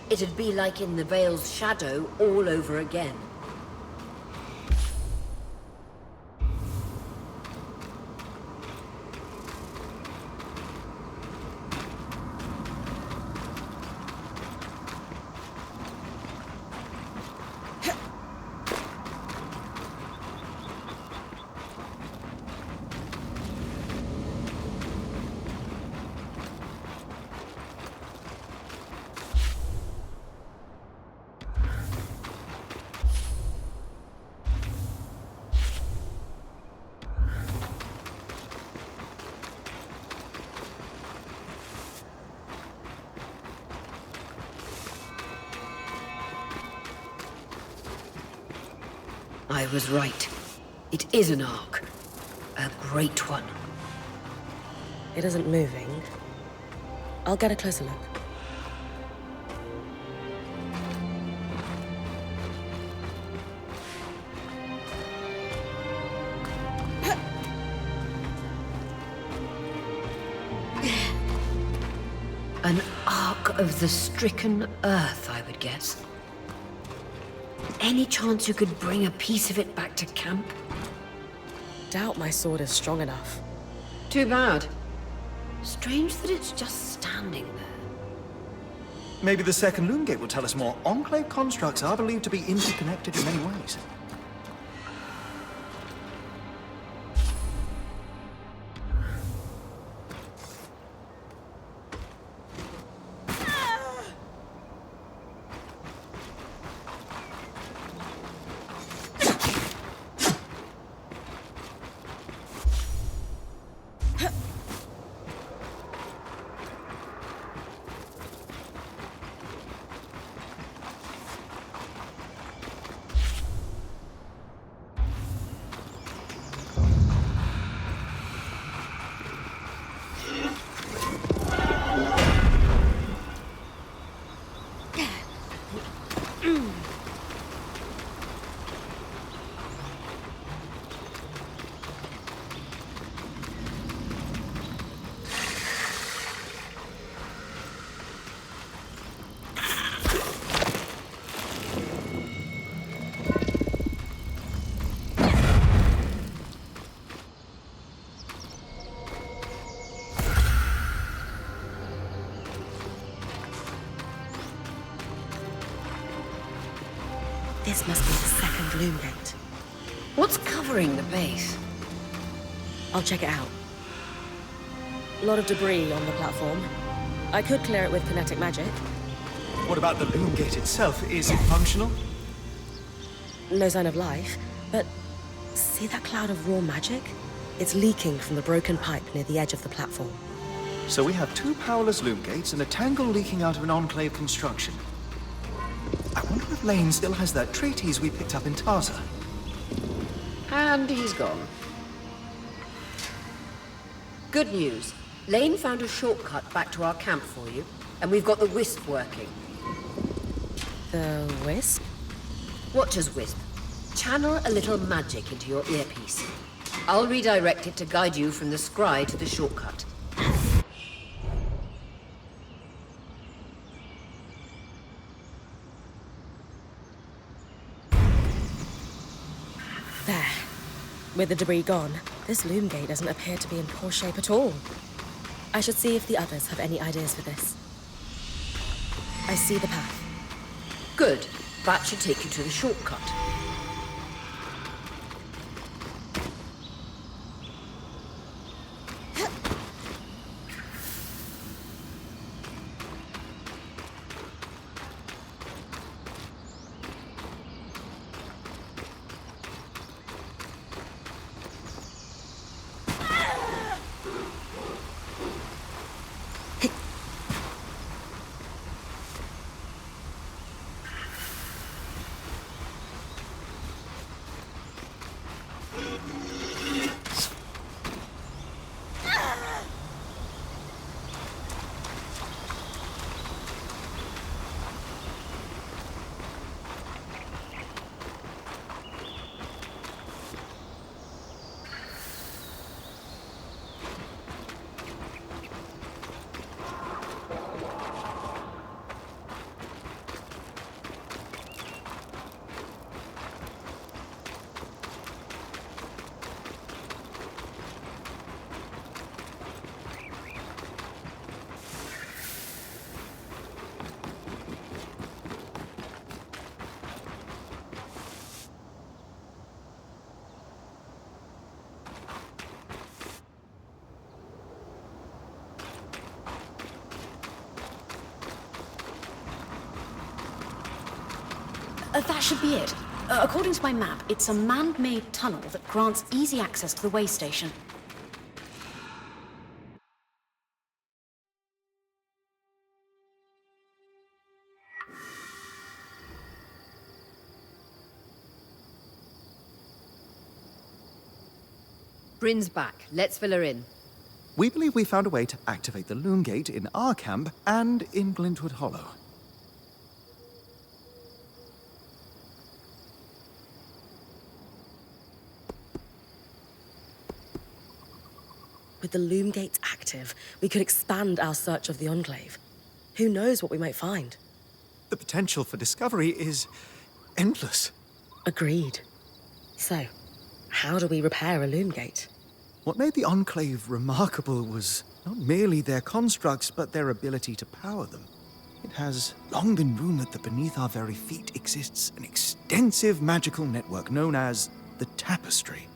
It'd be like in the Veil's shadow all over again. I was right. It is an arc. A great one. It isn't moving. I'll get a closer look. An arc of the stricken earth, I would guess. Any chance you could bring a piece of it back to camp? Doubt my sword is strong enough. Too bad. Strange that it's just standing there. Maybe the second loom gate will tell us more. Enclave constructs are believed to be interconnected in many ways. This must be the second loom gate. What's covering the base? I'll check it out. A lot of debris on the platform. I could clear it with kinetic magic. What about the loom gate itself? Is it functional? No sign of life, but see that cloud of raw magic? It's leaking from the broken pipe near the edge of the platform. So we have two powerless loom gates and a tangle leaking out of an Enclave construction. I wonder if Lane still has that treatise we picked up in Taza. And he's gone. Good news. Lane found a shortcut back to our camp for you, and we've got the Wisp working. The wisp? Watcher's Wisp. Channel a little magic into your earpiece. I'll redirect it to guide you from the scry to the shortcut. There. With the debris gone, this loom gate doesn't appear to be in poor shape at all. I should see if the others have any ideas for this. I see the path. Good. That should take you to the shortcut. That should be it. According to my map, it's a man-made tunnel that grants easy access to the way station. Brynn's back. Let's fill her in. We believe we found a way to activate the Loom Gate in our camp and in Glintwood Hollow. With the Loom Gates active, we could expand our search of the Enclave. Who knows what we might find? The potential for discovery is endless. Agreed. So, how do we repair a Loom Gate? What made the Enclave remarkable was not merely their constructs, but their ability to power them. It has long been rumored that beneath our very feet exists an extensive magical network known as the Tapestry.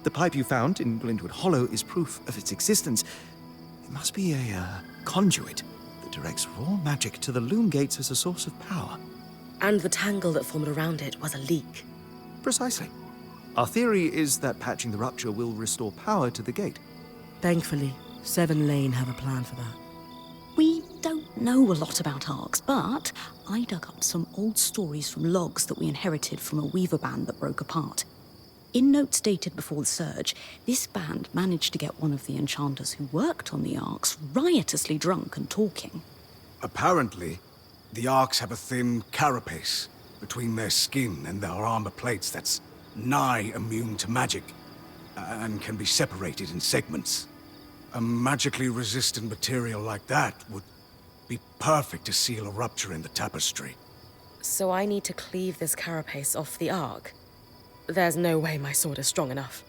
The pipe you found in Glintwood Hollow is proof of its existence. It must be a conduit that directs raw magic to the Loom Gates as a source of power. And the tangle that formed around it was a leak. Precisely. Our theory is that patching the rupture will restore power to the gate. Thankfully, Seven Lane have a plan for that. We don't know a lot about arcs, but I dug up some old stories from logs that we inherited from a weaver band that broke apart. In notes dated before the Surge, this band managed to get one of the enchanters who worked on the arcs riotously drunk and talking. Apparently, the Arcs have a thin carapace between their skin and their armor plates that's nigh immune to magic, and can be separated in segments. A magically resistant material like that would be perfect to seal a rupture in the tapestry. So I need to cleave this carapace off the Arc? There's no way my sword is strong enough.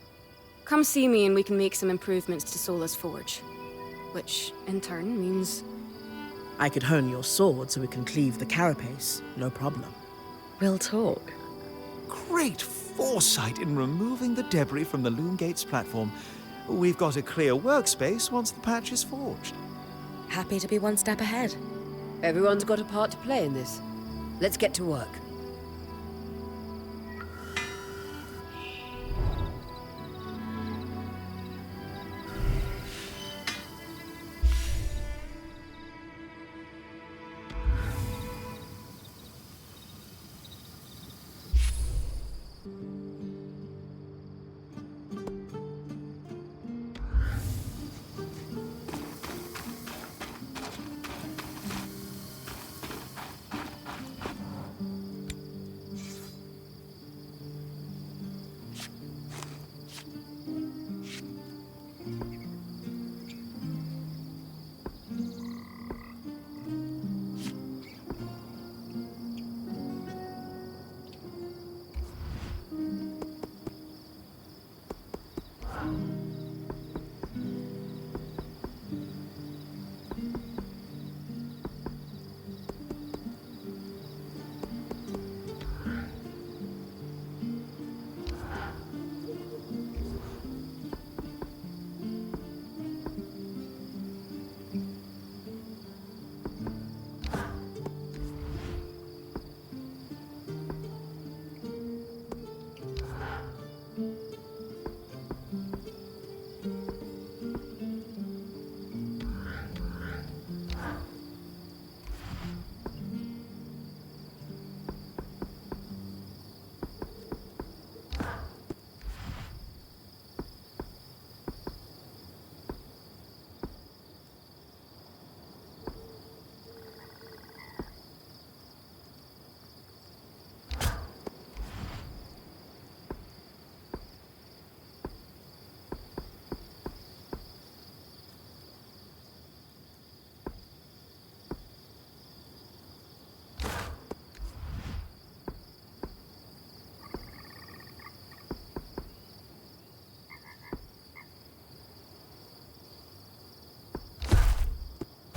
Come see me and we can make some improvements to Sola's forge. Which, in turn, means... I could hone your sword so we can cleave the carapace, no problem. We'll talk. Great foresight in removing the debris from the Loom Gates platform. We've got a clear workspace once the patch is forged. Happy to be one step ahead. Everyone's got a part to play in this. Let's get to work.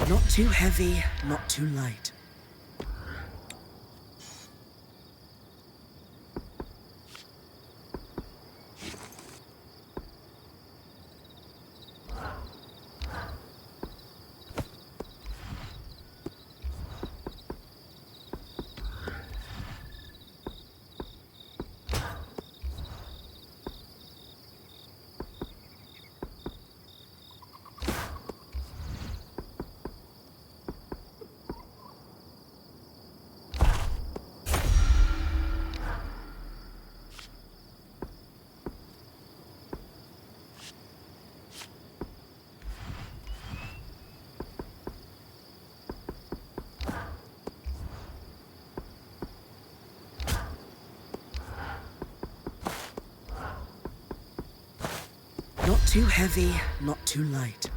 Not too heavy, not too light. Not too heavy, not too light.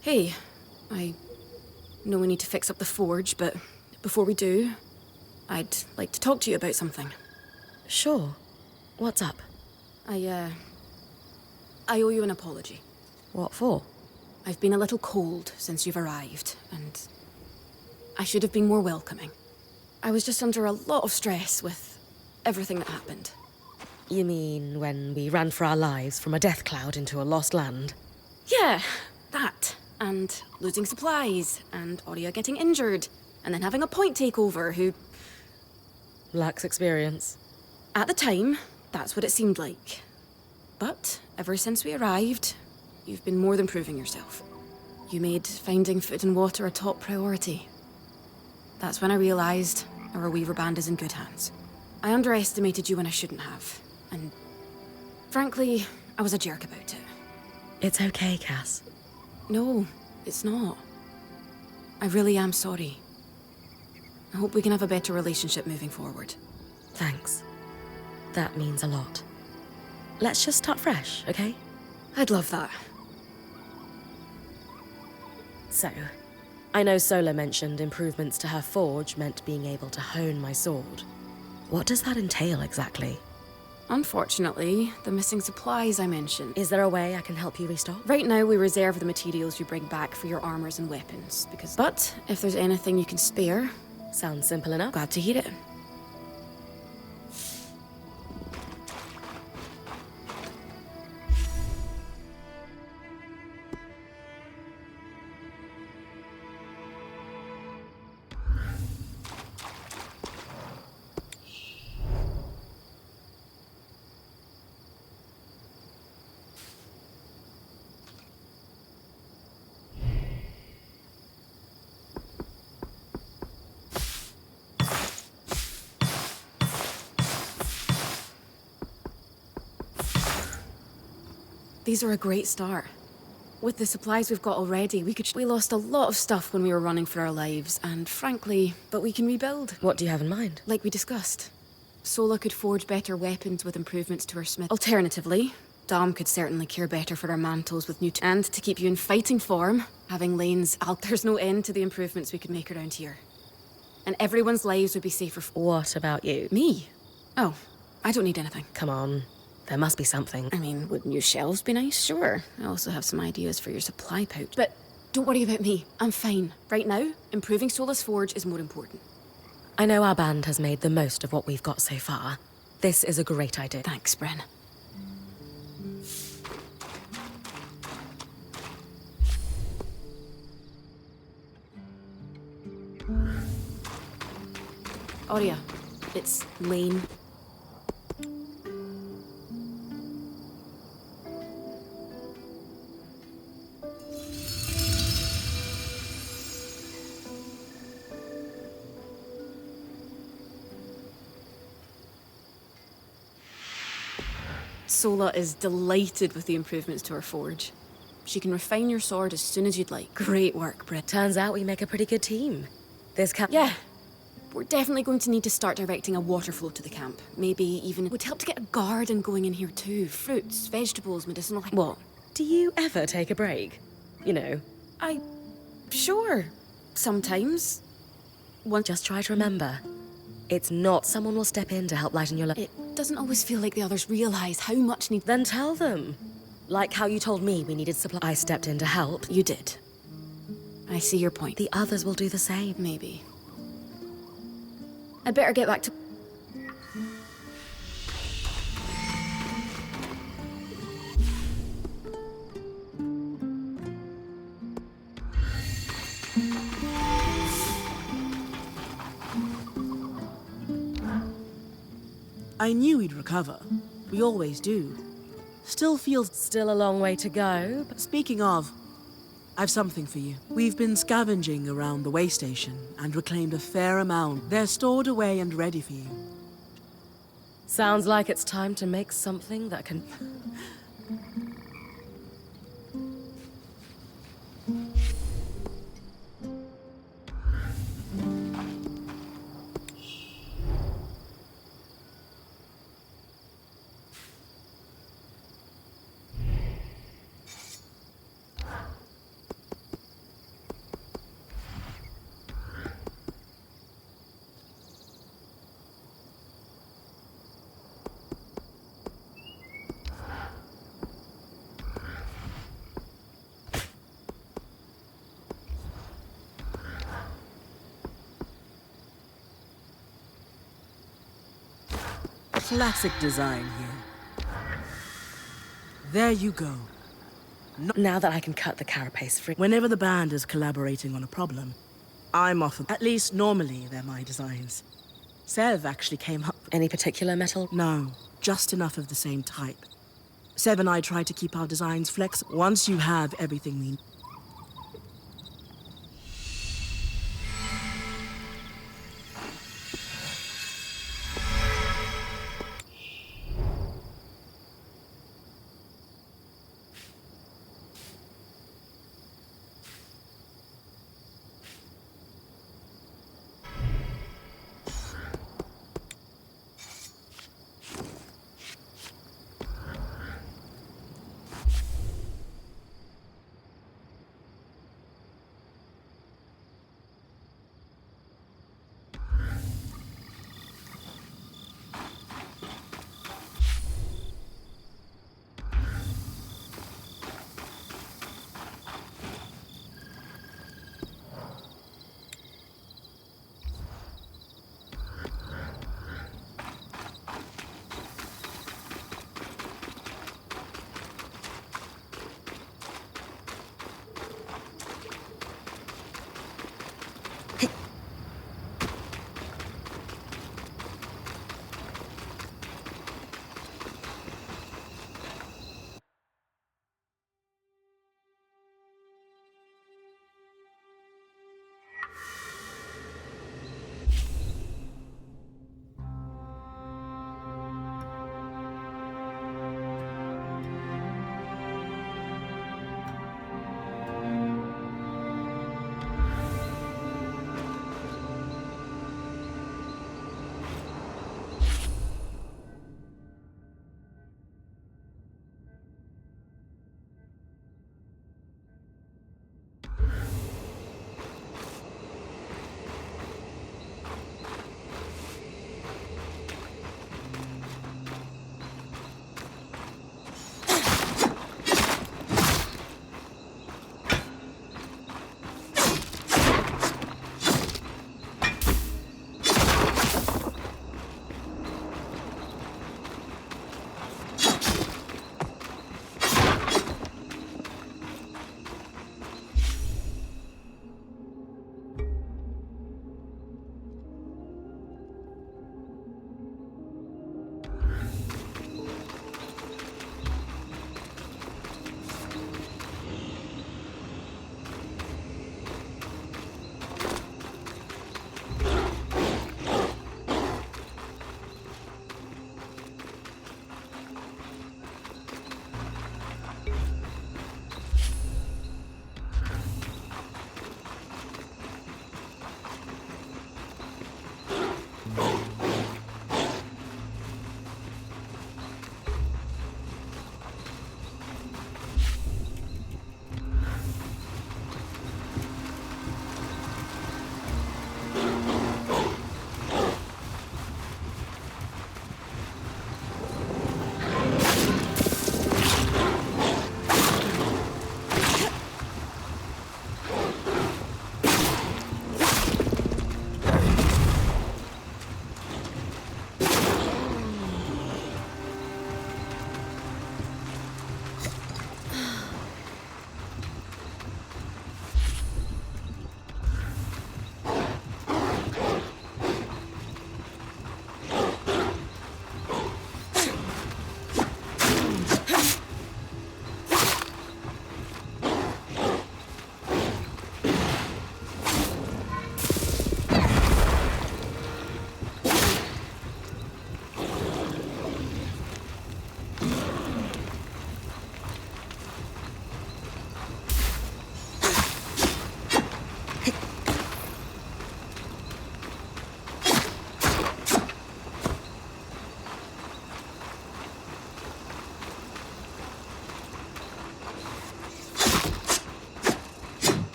Hey, I know we need to fix up the forge, but before we do, I'd like to talk to you about something. Sure. What's up? I owe you an apology. What for? I've been a little cold since you've arrived, and I should have been more welcoming. I was just under a lot of stress with everything that happened. You mean when we ran for our lives from a death cloud into a lost land? Yeah, that. And losing supplies, and Aurea getting injured, and then having a point takeover who... Lacks experience. At the time, that's what it seemed like. But ever since we arrived, you've been more than proving yourself. You made finding food and water a top priority. That's when I realized our Weaver band is in good hands. I underestimated you when I shouldn't have, and frankly, I was a jerk about it. It's okay, Cass. No, it's not. I really am sorry. I hope we can have a better relationship moving forward. Thanks. That means a lot. Let's just start fresh, okay? I'd love that. So, I know Sola mentioned improvements to her forge meant being able to hone my sword. What does that entail exactly? Unfortunately, the missing supplies I mentioned. Is there a way I can help you restock? Right now, we reserve the materials you bring back for your armors and weapons, because... But, if there's anything you can spare... Sounds simple enough. Glad to hear it. These are a great start. With the supplies we've got already, we lost a lot of stuff when we were running for our lives, and frankly, but we can rebuild. What do you have in mind? Like we discussed. Sola could forge better weapons with improvements to her smith. Alternatively, Dom could certainly care better for our mantles with new and to keep you in fighting form, having lanes, there's no end to the improvements we could make around here. And everyone's lives would be safer. What about you? Me? Oh, I don't need anything. Come on. There must be something. I mean, would new shelves be nice? Sure. I also have some ideas for your supply pouch. But don't worry about me. I'm fine. Right now, improving Sola's forge is more important. I know our band has made the most of what we've got so far. This is a great idea. Thanks, Brynn. Aurea, it's Lane. Sola is delighted with the improvements to her forge. She can refine your sword as soon as you'd like. Great work, Brynn. Turns out we make a pretty good team. Yeah. We're definitely going to need to start directing a water flow to the camp. Maybe even... It would help to get a garden going in here too. Fruits, vegetables, medicinal... What? Do you ever take a break? You know. Sure. Sometimes. Just try to remember. It's not someone will step in to help lighten your... It doesn't always feel like the others realize how much need... Then tell them. Like how you told me we needed supply. I stepped in to help. You did. I see your point. The others will do the same. Maybe. I'd better get back to... I knew we'd recover. We always do. Still feels... Still a long way to go, but... Speaking of, I've something for you. We've been scavenging around the way station and reclaimed a fair amount. They're stored away and ready for you. Sounds like it's time to make something that can... Classic design here. There you go. Now that I can cut the carapace free... Whenever the band is collaborating on a problem, I'm often... At least normally they're my designs. Sev actually came up... Any particular metal? No, just enough of the same type. Sev and I try to keep our designs flexible. Once you have everything we need...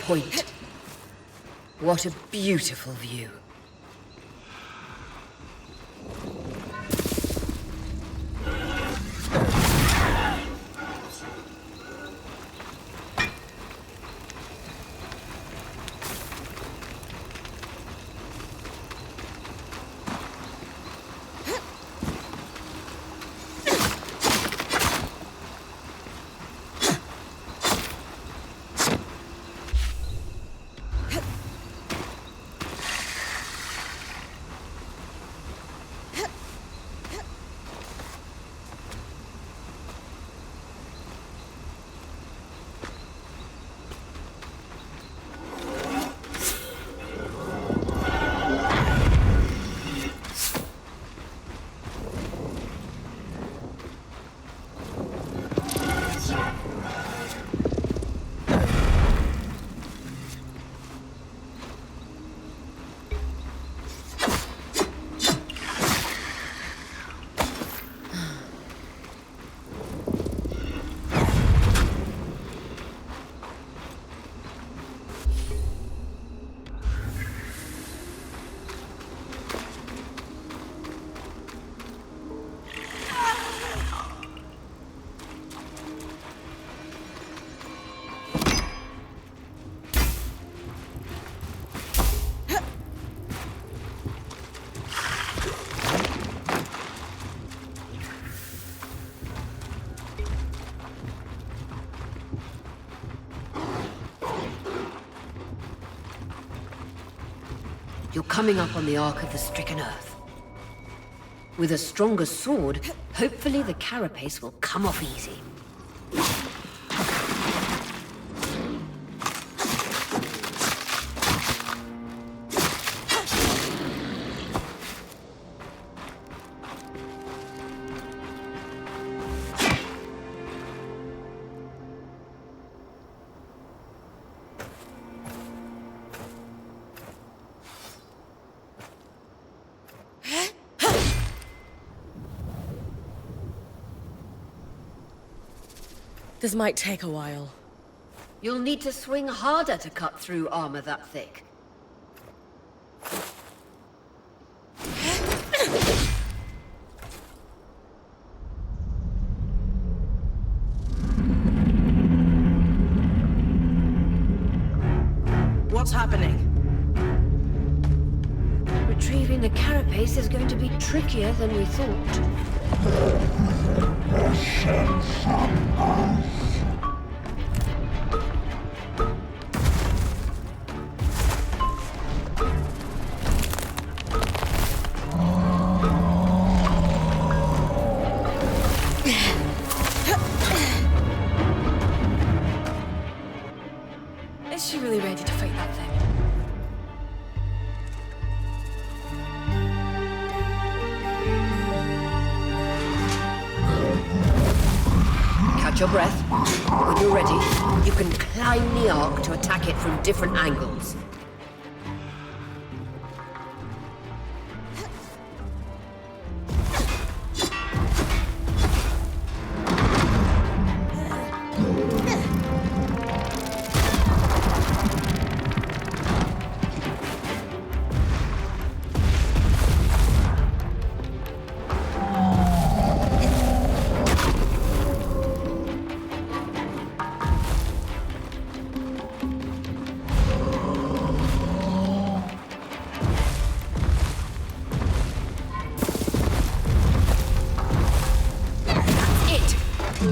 point. What a beautiful view. You're coming up on the Ark of the Stricken Earth. With a stronger sword, hopefully the carapace will come off easy. This might take a while. You'll need to swing harder to cut through armor that thick. What's happening? Retrieving the carapace is going to be trickier than we thought. Is she really ready to fight that thing? Catch your breath. When you're ready, you can climb the Ark to attack it from different angles.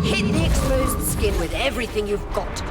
Hit the exposed skin with everything you've got.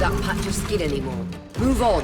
that patch of skin anymore. Move on.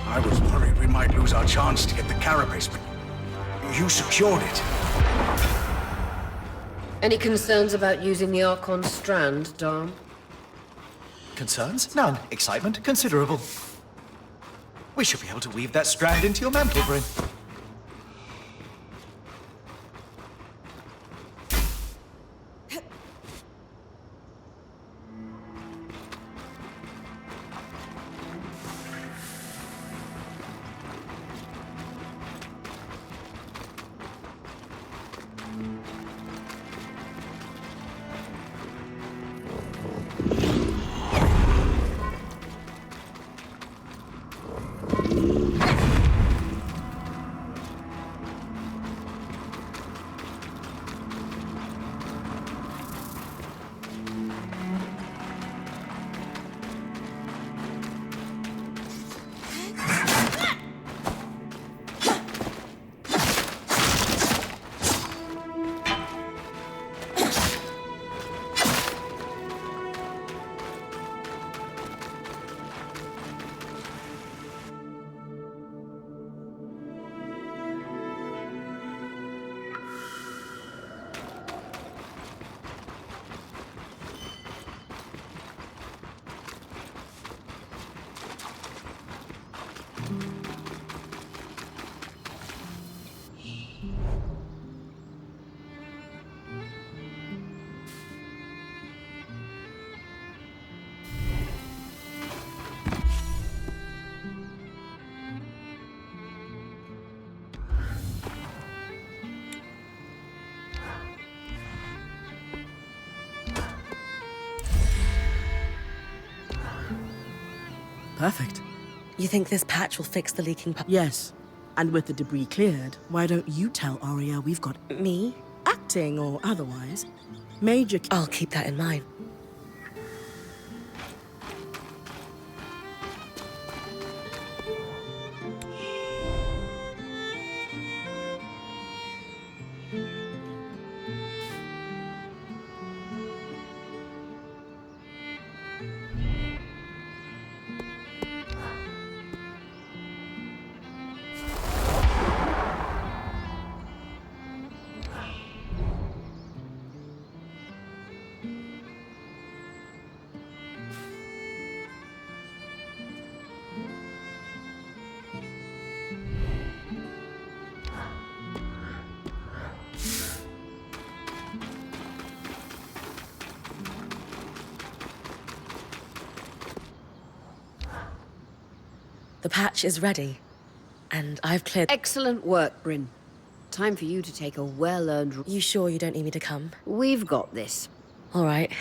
I was worried we might lose our chance to get the carapace, but you secured it. Any concerns about using the Archon strand, Dom? Concerns? None. Excitement? Considerable. We should be able to weave that strand into your mantle, Brynn. Perfect. You think this patch will fix the leaking pipe? Yes. And with the debris cleared, why don't you tell Arya we've got Me? acting or otherwise? Major... I'll keep that in mind. The patch is ready, and I've cleared... Excellent work, Brynn. Time for you to take a well-earned... You sure you don't need me to come? We've got this. All right.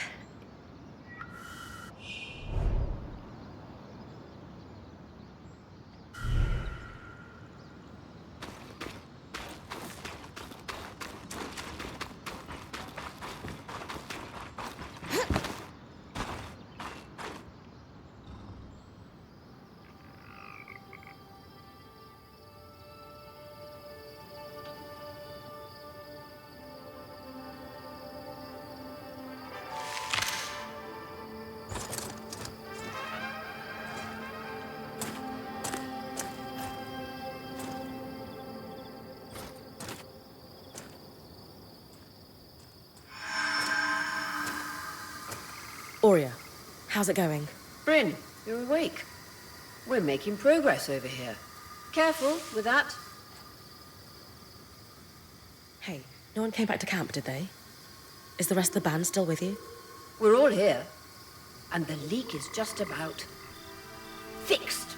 Aurea, how's it going? Brynn, you're awake. We're making progress over here. Careful with that. Hey, no one came back to camp, did they? Is the rest of the band still with you? We're all here. And the leak is just about... fixed.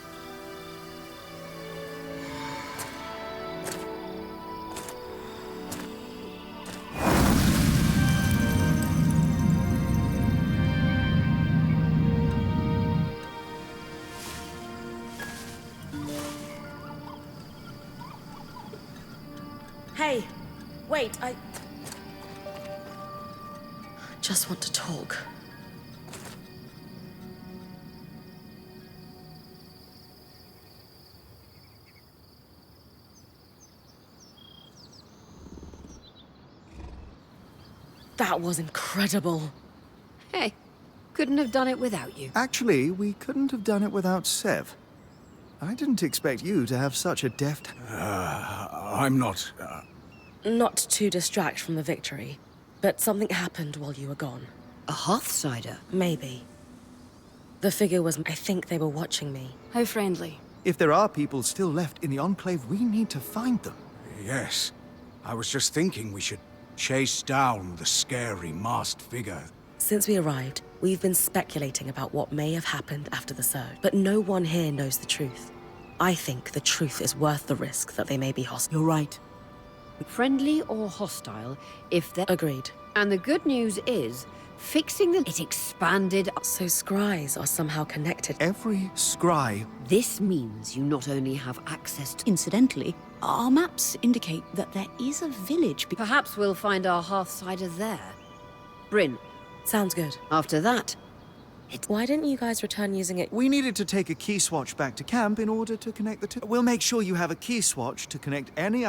Hey, wait, I just want to talk. That was incredible. Hey, couldn't have done it without you. Actually, we couldn't have done it without Sev. I didn't expect you to have such a deft... I'm not... Not to distract from the victory, but something happened while you were gone. A Hearthsider? Maybe. The figure was... I think they were watching me. How friendly. If there are people still left in the Enclave, we need to find them. Yes. I was just thinking we should chase down the scary masked figure. Since we arrived, we've been speculating about what may have happened after the surge, but no one here knows the truth. I think the truth is worth the risk that they may be hostile. You're right. Friendly or hostile, if they're... Agreed. And the good news is, fixing them, it expanded. So scries are somehow connected. Every scry... This means you not only have access to... Incidentally, our maps indicate that there is a village. Perhaps we'll find our Hearthsider there. Brynn, Sounds good. after that, Why didn't you guys return using it? We needed to take a key swatch back to camp in order to connect the two. We'll make sure you have a key swatch to connect any...